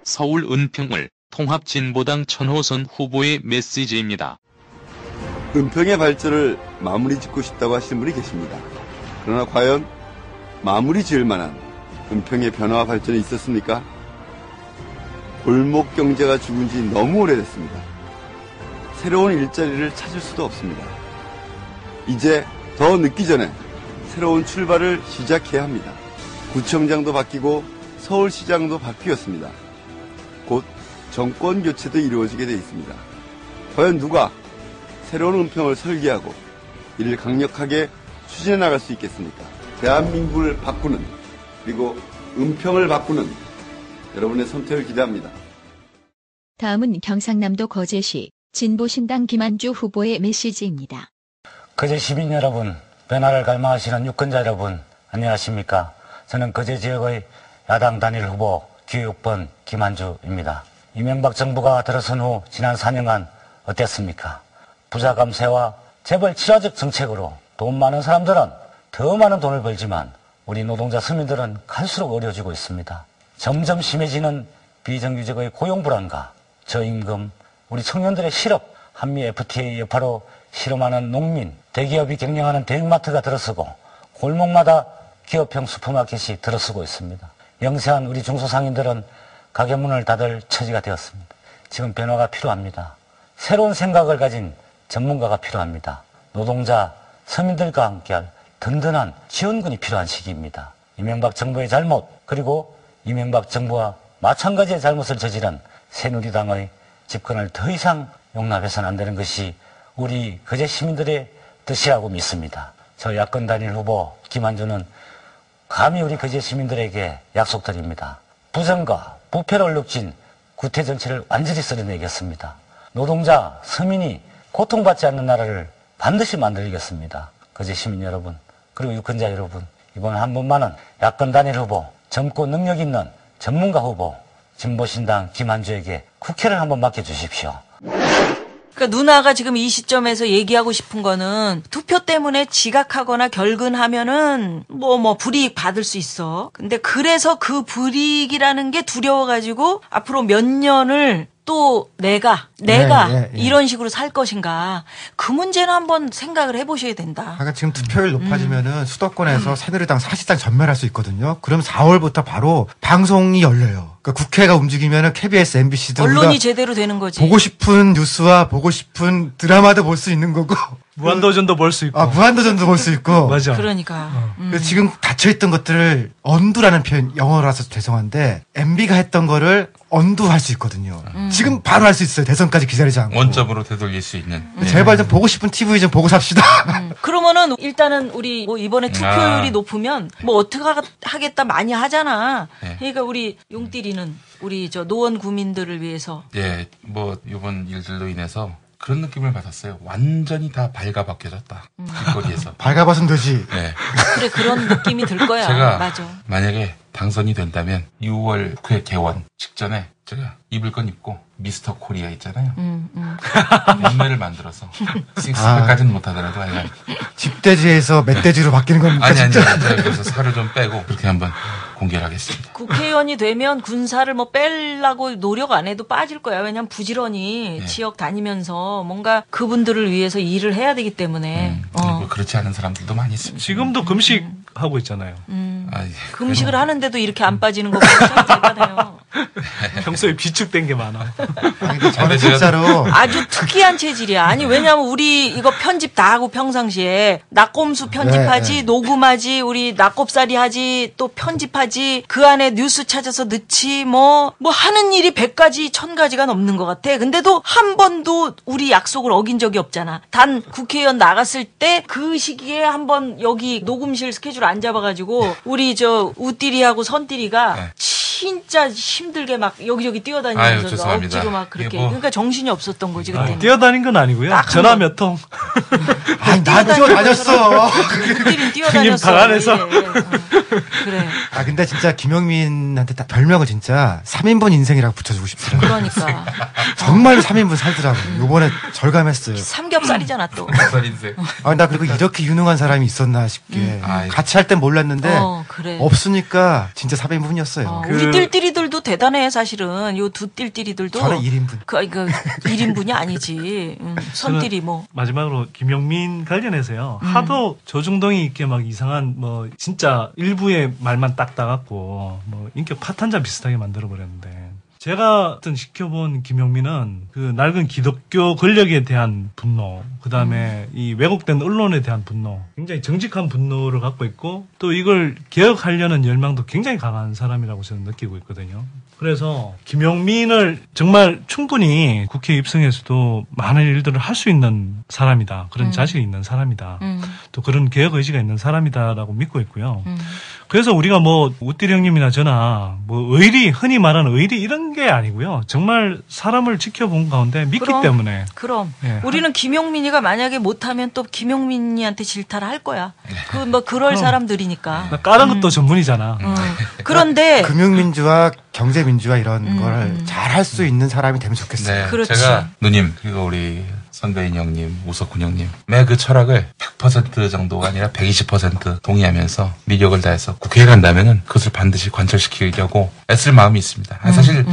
서울 은평을 통합진보당 천호선 후보의 메시지입니다. 은평의 발전을 마무리 짓고 싶다고 하시는 분이 계십니다. 그러나 과연 마무리 지을 만한 은평의 변화와 발전이 있었습니까? 골목 경제가 죽은 지 너무 오래됐습니다. 새로운 일자리를 찾을 수도 없습니다. 이제 더 늦기 전에 새로운 출발을 시작해야 합니다. 구청장도 바뀌고 서울시장도 바뀌었습니다. 곧 정권 교체도 이루어지게 돼 있습니다. 과연 누가 새로운 은평을 설계하고 이를 강력하게 추진해 나갈 수 있겠습니까? 대한민국을 바꾸는 그리고 은평을 바꾸는 여러분의 선택을 기대합니다. 다음은 경상남도 거제시 진보신당 김한주 후보의 메시지입니다. 거제 시민 여러분, 변화를 갈망하시는 유권자 여러분, 안녕하십니까? 저는 거제 지역의 야당 단일 후보 기호 6번 김한주입니다. 이명박 정부가 들어선 후 지난 4년간 어땠습니까? 부자 감세와 재벌 친화적 정책으로 돈 많은 사람들은 더 많은 돈을 벌지만 우리 노동자 서민들은 갈수록 어려워지고 있습니다. 점점 심해지는 비정규직의 고용 불안과 저임금, 우리 청년들의 실업, 한미 FTA 여파로 실험하는 농민, 대기업이 경영하는 대형마트가 들어서고 골목마다 기업형 슈퍼마켓이 들어서고 있습니다. 영세한 우리 중소상인들은 가게 문을 닫을 처지가 되었습니다. 지금 변화가 필요합니다. 새로운 생각을 가진 전문가가 필요합니다. 노동자, 서민들과 함께할 든든한 지원군이 필요한 시기입니다. 이명박 정부의 잘못, 그리고 이명박 정부와 마찬가지의 잘못을 저지른 새누리당의 집권을 더 이상 용납해서는 안 되는 것이 우리 거제 시민들의 뜻이라고 믿습니다. 저 야권 단일 후보 김한주는 감히 우리 거제 시민들에게 약속드립니다. 부정과 부패로 얼룩진 구태 정치를 완전히 쓸어내겠습니다. 노동자, 서민이 고통받지 않는 나라를 반드시 만들겠습니다. 거제 시민 여러분, 그리고 유권자 여러분, 이번 한 번만은 야권 단일 후보, 젊고 능력 있는 전문가 후보, 진보신당 김한주에게 국회를 한번 맡겨주십시오. 그러니까 누나가 지금 이 시점에서 얘기하고 싶은 거는 투표 때문에 지각하거나 결근하면은 뭐 불이익 받을 수 있어. 근데 그래서 그 불이익이라는 게 두려워가지고 앞으로 몇 년을 또 내가 이런 식으로 살 것인가. 그 문제는 한번 생각을 해보셔야 된다. 그러니까 지금 투표율 높아지면은 수도권에서 새누리당 사실상 전멸할 수 있거든요. 그럼 4월부터 바로 방송이 열려요. 그러니까 국회가 움직이면은 KBS, MBC도 언론이 제대로 되는 거지. 보고 싶은 뉴스와 보고 싶은 드라마도 볼 수 있는 거고. 무한도전도 볼 수 있고. 무한도전도 볼 수 있고. 맞아. 그러니까. 지금 닫혀있던 것들을 언두라는 표현, 영어라서 죄송한데, MB가 했던 거를 언두할 수 있거든요. 지금 바로 할 수 있어요. 대선까지 기다리지 않고. 원점으로 되돌릴 수 있는. 제발 좀 보고 싶은 TV 좀 보고 삽시다. 그러면은 일단은 우리 뭐 이번에 투표율이 높으면 뭐 어떻게 하겠다 많이 하잖아. 네. 그러니까 우리 용띠리는 우리 저 노원 구민들을 위해서. 예, 뭐 이번 일들로 인해서 그런 느낌을 받았어요. 완전히 다 발가벗겨졌다. 길거리에서. 발가벗으면 되지. 네. 그래, 그런 느낌이 들 거야. 제가 맞아. 만약에 당선이 된다면 6월 국회 개원 직전에 제가 입을 건 입고 미스터 코리아 있잖아요. 몸매를 만들어서 싱스팩까지는 못하더라도 하여간 집돼지에서 멧돼지로 바뀌는 겁니까? 아니 그래서 살을 좀 빼고 그렇게 한번 공개를 하겠습니다. 국회의원이 되면 군사를 뭐 빼려고 노력 안 해도 빠질 거야. 왜냐면 부지런히 지역 다니면서 뭔가 그분들을 위해서 일을 해야 되기 때문에. 그리고 그렇지 않은 사람들도 많이 있습니다. 지금도 금식하고 있잖아요. 그 음식을 하는데도 이렇게 안 빠지는 거 보면 대단해요. 평소에 비축된 게 많아. 저는 진짜로 아주 특이한 체질이야. 아니 왜냐면 우리 이거 편집 다 하고 평상시에 낙곰수 편집하지, 녹음하지, 우리 낙곱살이 하지, 또 편집하지, 그 안에 뉴스 찾아서 넣지, 뭐 하는 일이 100가지, 1000가지가 넘는 것 같아. 근데도 한 번도 우리 약속을 어긴 적이 없잖아. 단 국회의원 나갔을 때 그 시기에 한번 여기 녹음실 스케줄 안 잡아가지고 우리 저 우띠리하고 선띠리가 진짜 힘들게 막 여기저기 뛰어다니면서 억지로 막 그렇게 그러니까 정신이 없었던 거지 그때. 뛰어다닌 건 아니고요. 전화 몇 통. 아니 난 뛰어다녔어. 우띠리는 뛰어다녔어. 방 안에서. 그래. 아 근데 진짜 김용민한테 별명을 진짜 3인분 인생이라고 붙여주고 싶더라고요. 그러니까. 정말로 3인분 살더라고요. 요번에 절감했어요. 삼겹살이잖아 또. 삼겹살 인생. 아, 나 그리고 이렇게 유능한 사람이 있었나 싶게. 같이 할 땐 몰랐는데 그래. 없으니까 진짜 4인분이었어요. 우리 띨띨이들도 대단해 사실은. 요 두 띨띨이들도. 저는 1인분. 그 1인분이 아니지. 선띨이 뭐. 마지막으로 김용민 관련해서요. 하도 조중동이 이렇게 막 이상한 뭐 진짜 일부의 말만 딱 따갖고 뭐 인격 파탄자 비슷하게 만들어버렸는데 제가 어떤 지켜본 김용민은 그 낡은 기독교 권력에 대한 분노, 그 다음에 이 왜곡된 언론에 대한 분노, 굉장히 정직한 분노를 갖고 있고 또 이걸 개혁하려는 열망도 굉장히 강한 사람이라고 저는 느끼고 있거든요. 그래서 김용민을 정말 충분히 국회에 입성해서도 많은 일들을 할 수 있는 사람이다. 그런 자질이 있는 사람이다. 또 그런 개혁 의지가 있는 사람이다라고 믿고 있고요. 그래서 우리가 뭐 우띠리 형님이나 저나 뭐 의리, 흔히 말하는 의리 이런 게 아니고요. 정말 사람을 지켜본 가운데 믿기 때문에. 그럼. 우리는 김용민이가 만약에 못하면 또 김용민이한테 질타를 할 거야. 그럴 사람들이니까. 까는 것도 전문이잖아. 그런데 금융민주화, 경제민주화 이런 걸 잘 할 수 있는 사람이 되면 좋겠어요. 네, 그렇지. 제가 누님 그리고 우리 선배인 형님, 우석훈 형님 매 그 철학을 100% 정도가 아니라 120% 동의하면서 미력을 다해서 국회에 간다면은 그것을 반드시 관철시키려고 애쓸 마음이 있습니다. 사실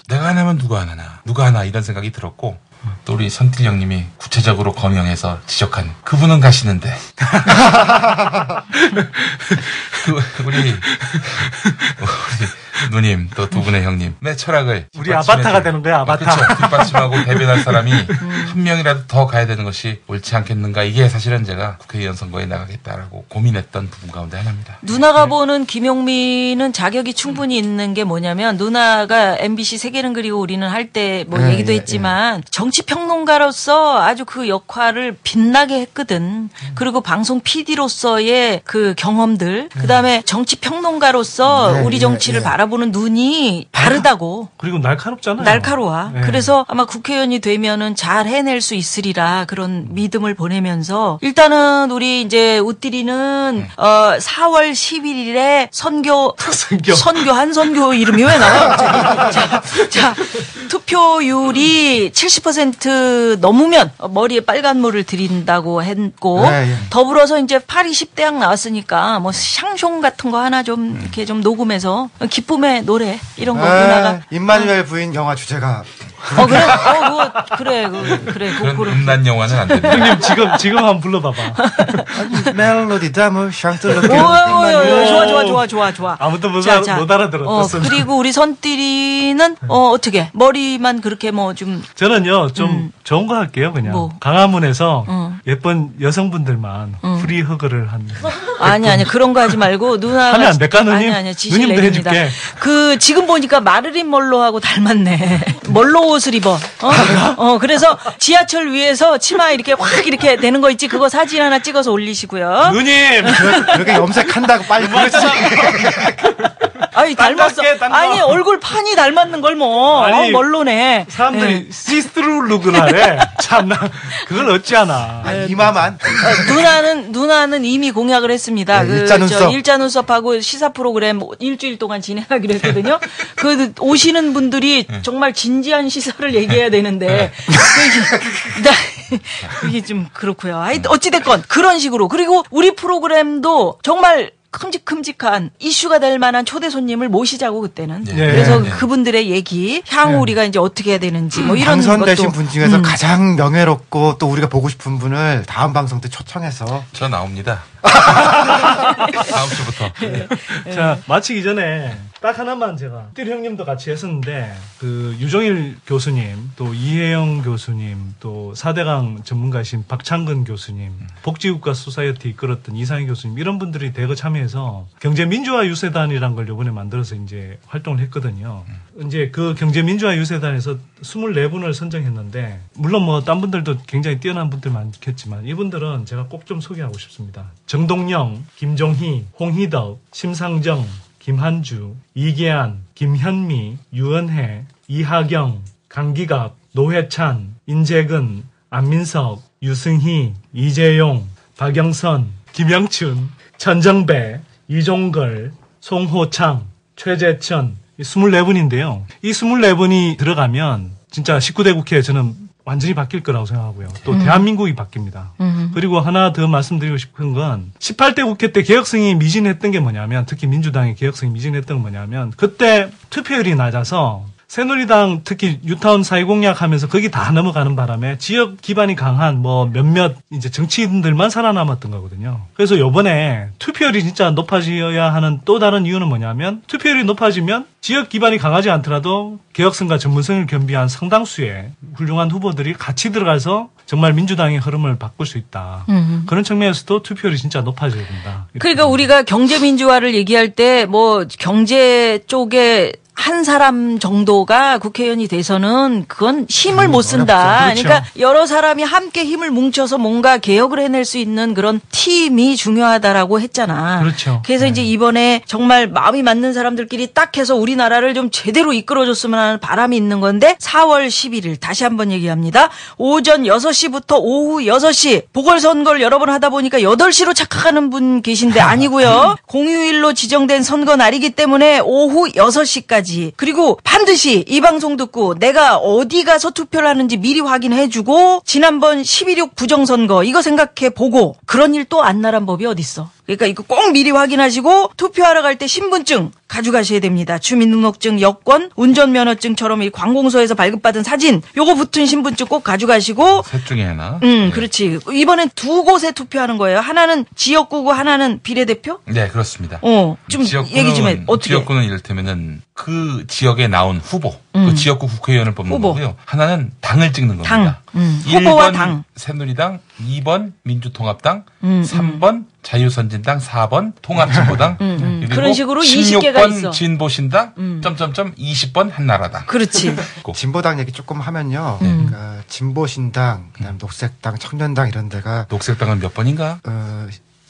내가 안 하면 누가 안 하나, 누가 하나 이런 생각이 들었고 또 우리 선틸 형님이 구체적으로 거명해서 지적한 그분은 가시는데 우리 누님 또 두 분의 형님 내 철학을 우리 아바타가 되는 거야. 아바타. 그렇죠. 뒷받침하고 대변할 사람이 한 명이라도 더 가야 되는 것이 옳지 않겠는가. 이게 사실은 제가 국회의원 선거에 나가겠다라고 고민했던 부분 가운데 하나입니다. 누나가 보는 김용민은 자격이 충분히 있는 게 뭐냐면 누나가 MBC 세계는 그리고 우리는 할 때 뭐 얘기도 했지만 정치평론가로서 아주 그 역할을 빛나게 했거든. 그리고 방송 PD로서의 그 경험들, 그다음에 정치평론가로서 우리 정치를 바라보는 눈이 다르다고. 그리고 날카롭잖아요. 날카로워. 그래서 아마 국회의원이 되면은 잘 해낼 수 있으리라 그런 믿음을 보내면서 일단은 우리 이제 우띠리는 4월 11일에 선교 한 선교 이름이 왜 나와? 자, 투표율이 70% 넘으면 머리에 빨간물을 들인다고 했고 더불어서 이제 파리 10대학 나왔으니까 뭐 샹숑 같은 거 하나 좀 이렇게 좀 녹음해서 기쁨의 노래 이런 거 누나가 임마누엘 부인 영화 주제가 그래. 그런 음란 영화는 안 됩니다. 형님 지금 한번 불러봐봐. 멜로디 다물 샹틀로. 좋아. 아무튼 못 알아들었어. 그리고 우리 선띠리는 어떻게 머리만 그렇게 뭐 좀 저는요 좀 좋은 거 할게요 그냥. 뭐. 강화문에서 예쁜 여성분들만 프리 허그를 한. 아니 그런 거 하지 말고 누나가 하면 안 될까 누님? 아니 지시를 누님도 내립니다. 해줄게. 그 지금 보니까 마르린 멀로하고 닮았네. 멀로 옷을 입어. 그래서 지하철 위에서 치마 이렇게 확 이렇게 되는 거 있지. 그거 사진 하나 찍어서 올리시고요. 누님 그렇게 염색한다고 빨리 그러지. 아니 닮았어. 아니 얼굴 판이 닮았는 걸 뭐. 멀로네. 사람들이 시스루 룩을 하래. 참나 그걸 어찌하나. 이마만. 누나는 이미 공약을 했습니다. 일자 눈썹하고 시사 프로그램 일주일 동안 진행하기로 했거든요. 그 오시는 분들이 정말 진지한 시사를 얘기해야 되는데 그게 좀 그렇고요. 어찌됐건 그런 식으로. 그리고 우리 프로그램도 정말 큼직큼직한 이슈가 될 만한 초대 손님을 모시자고 그때는. 네. 그래서 네. 그분들의 얘기, 향후 우리가 이제 어떻게 해야 되는지 뭐 이런 당선되신 것도. 분 중에서 가장 명예롭고 또 우리가 보고 싶은 분을 다음 방송 때 초청해서 저 나옵니다. 다음 주부터. 자, 마치기 전에 딱 하나만 제가 띠 형님도 같이 했었는데 그 유종일 교수님, 또 이혜영 교수님, 또 4대강 전문가이신 박창근 교수님, 복지국가 소사이어티 이끌었던 이상희 교수님 이런 분들이 대거 참여해서 경제민주화 유세단이란 걸 이번에 만들어서 이제 활동을 했거든요. 이제 그 경제민주화 유세단에서 24분을 선정했는데 물론 뭐 딴 분들도 굉장히 뛰어난 분들 많겠지만 이분들은 제가 꼭 좀 소개하고 싶습니다. 정동영, 김종희, 홍희덕, 심상정, 김한주, 이계안, 김현미, 유은혜, 이하경, 강기갑, 노회찬, 인재근, 안민석, 유승희, 이재용, 박영선, 김영춘, 천정배, 이종걸, 송호창, 최재천, 24분인데요. 이 24분이 들어가면 진짜 19대 국회에 저는 완전히 바뀔 거라고 생각하고요. 또 대한민국이 바뀝니다. 그리고 하나 더 말씀드리고 싶은 건 18대 국회 때 개혁성이 미진했던 게 뭐냐면 특히 민주당의 개혁성이 미진했던 건 뭐냐면 그때 투표율이 낮아서 새누리당 특히 뉴타운 사회공약 하면서 거기 다 넘어가는 바람에 지역 기반이 강한 뭐 몇몇 이제 정치인들만 살아남았던 거거든요. 그래서 요번에 투표율이 진짜 높아져야 하는 또 다른 이유는 뭐냐면 투표율이 높아지면 지역 기반이 강하지 않더라도 개혁성과 전문성을 겸비한 상당수의 훌륭한 후보들이 같이 들어가서 정말 민주당의 흐름을 바꿀 수 있다. 그런 측면에서도 투표율이 진짜 높아져야 된다. 그러니까 우리가 경제민주화를 얘기할 때 뭐 경제 쪽에 한 사람 정도가 국회의원이 돼서는 그건 힘을 못 쓴다. 그렇죠. 그러니까 여러 사람이 함께 힘을 뭉쳐서 뭔가 개혁을 해낼 수 있는 그런 팀이 중요하다라고 했잖아. 그렇죠. 그래서 이제 이번에 정말 마음이 맞는 사람들끼리 딱 해서 우리나라를 좀 제대로 이끌어줬으면 하는 바람이 있는 건데 4월 11일 다시 한번 얘기합니다. 오전 6시부터 오후 6시 보궐선거를 여러 번 하다 보니까 8시로 착각하는 분 계신데 아니고요. 공휴일로 지정된 선거 날이기 때문에 오후 6시까지 그리고 반드시 이 방송 듣고 내가 어디 가서 투표를 하는지 미리 확인해주고 지난번 12.6 부정선거 이거 생각해보고 그런 일 또 안 나란 법이 어딨어. 그러니까 이거 꼭 미리 확인하시고 투표하러 갈 때 신분증 가져가셔야 됩니다. 주민등록증, 여권, 운전면허증처럼 이 관공서에서 발급받은 사진 요거 붙은 신분증 꼭 가져가시고 셋 중에 하나. 그렇지. 이번엔 두 곳에 투표하는 거예요. 하나는 지역구고 하나는 비례대표? 네, 그렇습니다. 좀 얘기 좀 해. 어떻게? 지역구는 이를테면은 그 지역에 나온 후보, 그 지역구 국회의원을 뽑는 거고요. 하나는 당을 찍는 겁니다. 후보와 1번 당. 새누리당, 2번 민주통합당, 3번 자유선진당, 4번 통합진보당, 그리고 그런 식으로 20개가 16번 있어. 진보신당, 20번 한나라당. 그렇지. 진보당 얘기 조금 하면요. 그러니까 진보신당, 그다음 녹색당, 청년당 이런 데가 녹색당은 몇 번인가?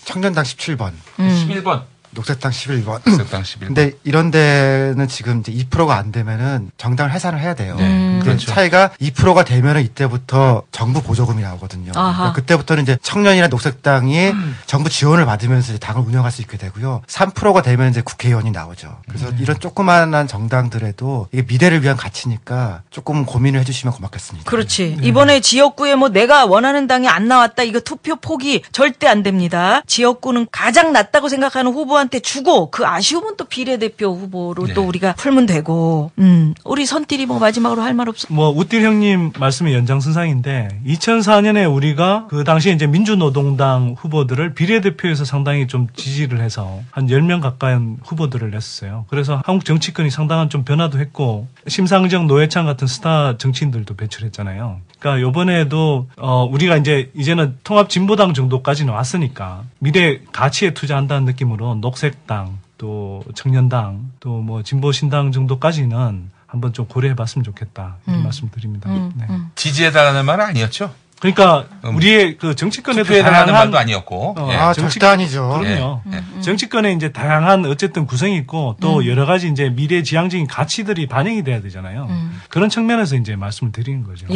청년당 17번, 11번. 녹색당 11번. 녹색당 11번. 근데 이런 데는 지금 이제 2%가 안 되면은 정당을 해산을 해야 돼요. 근데 그렇죠. 차이가 2%가 되면은 이때부터 정부 보조금이 나오거든요. 그러니까 그때부터는 이제 청년이나 녹색당이 정부 지원을 받으면서 이제 당을 운영할 수 있게 되고요. 3%가 되면 이제 국회의원이 나오죠. 그래서 이런 조그마한 정당들에도 이게 미래를 위한 가치니까 조금 고민을 해주시면 고맙겠습니다. 그렇지. 이번에 지역구에 뭐 내가 원하는 당이 안 나왔다. 이거 투표 포기 절대 안 됩니다. 지역구는 가장 낫다고 생각하는 후보한테 주고 그 아쉬움은 또 비례대표 후보로 또 우리가 풀면 되고. 우리 선띠리 뭐 마지막으로 할 말 없어? 뭐 우띠 형님 말씀의 연장선상인데 2004년에 우리가 그 당시에 이제 민주노동당 후보들을 비례대표에서 상당히 좀 지지를 해서 한 10명 가까운 후보들을 냈어요. 그래서 한국 정치권이 상당한 좀 변화도 했고 심상정, 노회찬 같은 스타 정치인들도 배출했잖아요. 그러니까 요번에도 우리가 이제는 통합진보당 정도까지는 왔으니까 미래 가치에 투자한다는 느낌으로 녹색당 또 청년당 또 뭐 진보신당 정도까지는 한번 좀 고려해봤으면 좋겠다 이런 말씀드립니다. 네. 지지해달라는 말은 아니었죠? 그러니까 우리의 그 정치권에도 투표해달라는 말도 아니었고. 절대 아니죠. 그럼요. 정치권에 이제 다양한 어쨌든 구성이 있고 또 여러 가지 이제 미래지향적인 가치들이 반영이 돼야 되잖아요. 그런 측면에서 이제 말씀을 드리는 거죠.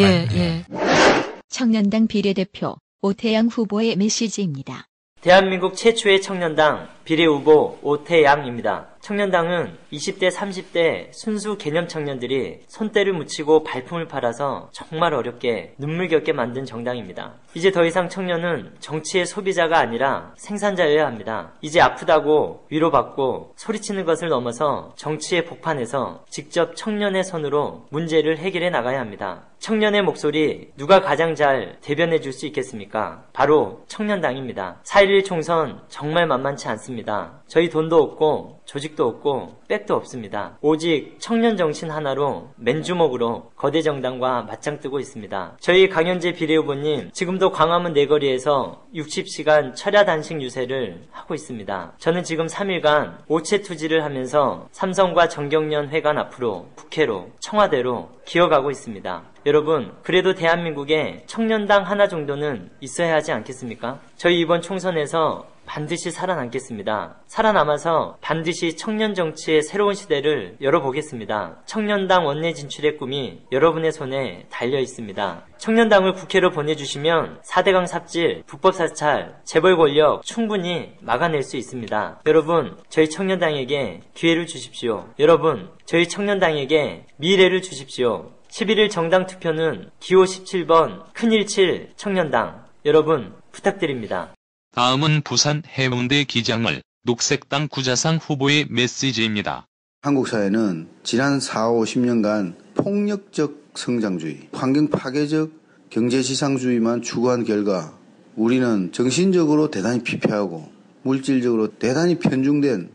청년당 비례대표 오태양 후보의 메시지입니다. 대한민국 최초의 청년당 비례후보 오태양입니다. 청년당은 20대, 30대 순수 개념 청년들이 손때를 묻히고 발품을 팔아서 정말 어렵게 눈물겹게 만든 정당입니다. 이제 더 이상 청년은 정치의 소비자가 아니라 생산자여야 합니다. 이제 아프다고 위로받고 소리치는 것을 넘어서 정치의 복판에서 직접 청년의 손으로 문제를 해결해 나가야 합니다. 청년의 목소리 누가 가장 잘 대변해 줄 수 있겠습니까? 바로 청년당입니다. 4.11 총선 정말 만만치 않습니다. 저희 돈도 없고 조직도 없고 백도 없습니다. 오직 청년 정신 하나로 맨주먹으로 거대 정당과 맞짱 뜨고 있습니다. 저희 강현재 비례후보님 지금도 광화문 내거리에서 60시간 철야 단식 유세를 하고 있습니다. 저는 지금 3일간 오체 투지를 하면서 삼성과 정경련 회관 앞으로 국회로 청와대로 기어가고 있습니다. 여러분, 그래도 대한민국에 청년당 하나 정도는 있어야 하지 않겠습니까? 저희 이번 총선에서 반드시 살아남겠습니다. 살아남아서 반드시 청년 정치의 새로운 시대를 열어보겠습니다. 청년당 원내 진출의 꿈이 여러분의 손에 달려 있습니다. 청년당을 국회로 보내주시면 4대강 삽질, 불법 사찰, 재벌 권력 충분히 막아낼 수 있습니다. 여러분, 저희 청년당에게 기회를 주십시오. 여러분, 저희 청년당에게 미래를 주십시오. 11일 정당 투표는 기호 17번 큰일칠 청년당. 여러분 부탁드립니다. 다음은 부산 해운대 기장을 녹색당 구자상 후보의 메시지입니다. 한국 사회는 지난 4, 50년간 폭력적 성장주의, 환경 파괴적 경제지상주의만 추구한 결과 우리는 정신적으로 대단히 피폐하고 물질적으로 대단히 편중된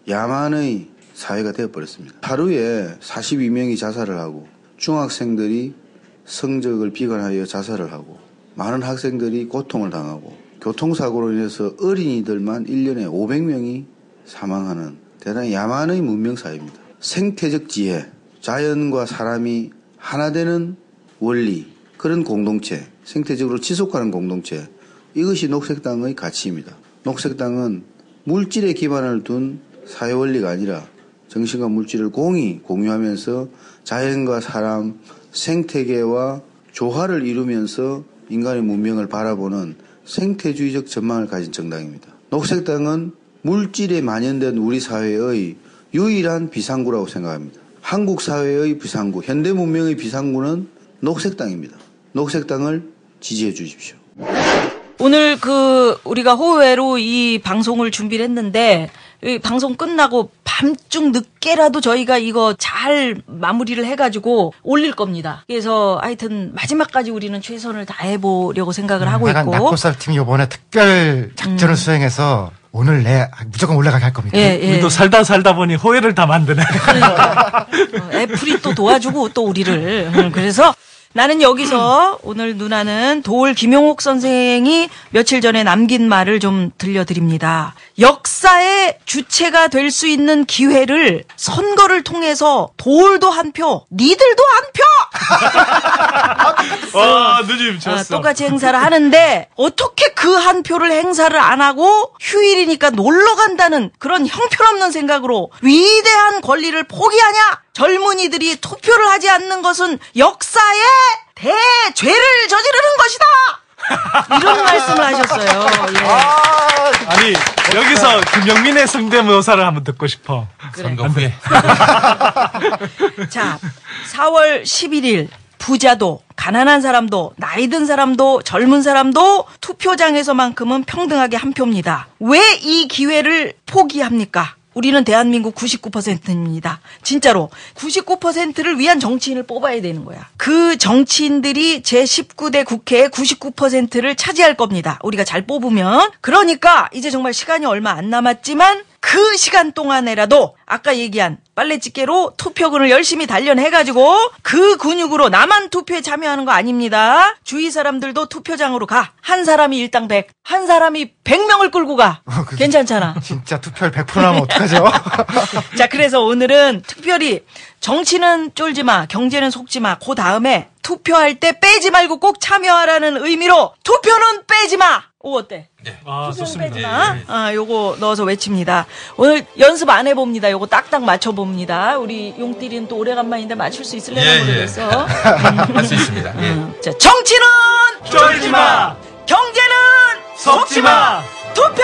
야만의 사회가 되어버렸습니다. 하루에 42명이 자살을 하고 중학생들이 성적을 비관하여 자살을 하고 많은 학생들이 고통을 당하고 교통사고로 인해서 어린이들만 1년에 500명이 사망하는 대단히 야만의 문명사회입니다. 생태적 지혜, 자연과 사람이 하나 되는 원리, 그런 공동체, 생태적으로 지속하는 공동체, 이것이 녹색당의 가치입니다. 녹색당은 물질에 기반을 둔 사회원리가 아니라 정신과 물질을 공유하면서 자연과 사람, 생태계와 조화를 이루면서 인간의 문명을 바라보는 생태주의적 전망을 가진 정당입니다. 녹색당은 물질에 만연된 우리 사회의 유일한 비상구라고 생각합니다. 한국 사회의 비상구, 현대 문명의 비상구는 녹색당입니다. 녹색당을 지지해 주십시오. 오늘 우리가 호외로 이 방송을 준비를 했는데 이 방송 끝나고 밤중 늦게라도 저희가 이거 잘 마무리를 해가지고 올릴 겁니다. 그래서 하여튼 마지막까지 우리는 최선을 다해보려고 생각을 하고 있고. 낙고살 팀이 이번에 특별 작전을 수행해서 오늘 무조건 올라가게 할 겁니다. 예. 우리도 살다 보니 호외를 다 만드네. 그러니까 애플이 또 도와주고 또 우리를. 그래서 나는 여기서 오늘 누나는 도올 김용옥 선생이 며칠 전에 남긴 말을 좀 들려드립니다. 역사의 주체가 될 수 있는 기회를 선거를 통해서 도올도 한 표, 니들도 한 표! 와, 누님 졌어. 똑같이 행사를 하는데 어떻게 그 한 표를 행사를 안 하고 휴일이니까 놀러 간다는 그런 형편없는 생각으로 위대한 권리를 포기하냐? 젊은이들이 투표를 하지 않는 것은 역사의 대죄를 저지르는 것이다! 이런 말씀을 하셨어요. 예. 아니, 여기서 김영민의 성대모사를 한번 듣고 싶어. 그래. 선거 후에. 자, 4월 11일 부자도 가난한 사람도 나이 든 사람도 젊은 사람도 투표장에서만큼은 평등하게 한 표입니다. 왜 이 기회를 포기합니까? 우리는 대한민국 99%입니다. 진짜로 99%를 위한 정치인을 뽑아야 되는 거야. 그 정치인들이 제19대 국회의 99%를 차지할 겁니다. 우리가 잘 뽑으면. 그러니까 이제 정말 시간이 얼마 안 남았지만 그 시간 동안에라도 아까 얘기한 빨래집게로 투표근을 열심히 단련해가지고 그 근육으로 나만 투표에 참여하는 거 아닙니다. 주위 사람들도 투표장으로 가. 한 사람이 일당 100, 한 사람이 100명을 끌고 가. 괜찮잖아. 진짜 투표율 100% 나면 어떡하죠? 자, 그래서 오늘은 특별히 정치는 쫄지 마, 경제는 속지 마. 그 다음에 투표할 때 빼지 말고 꼭 참여하라는 의미로 투표는 빼지 마. 오, 어때? 네. 아, 좋습니다. 빼지 마. 요거 넣어서 외칩니다. 오늘 연습 안 해봅니다. 요거 딱딱 맞춰봅니다. 우리 용띠리는 또 오래간만인데 맞출 수 있을려나 모르겠어. 할 수 있습니다. 자, 정치는 쫄지 마. 경제는 속지 마. 투표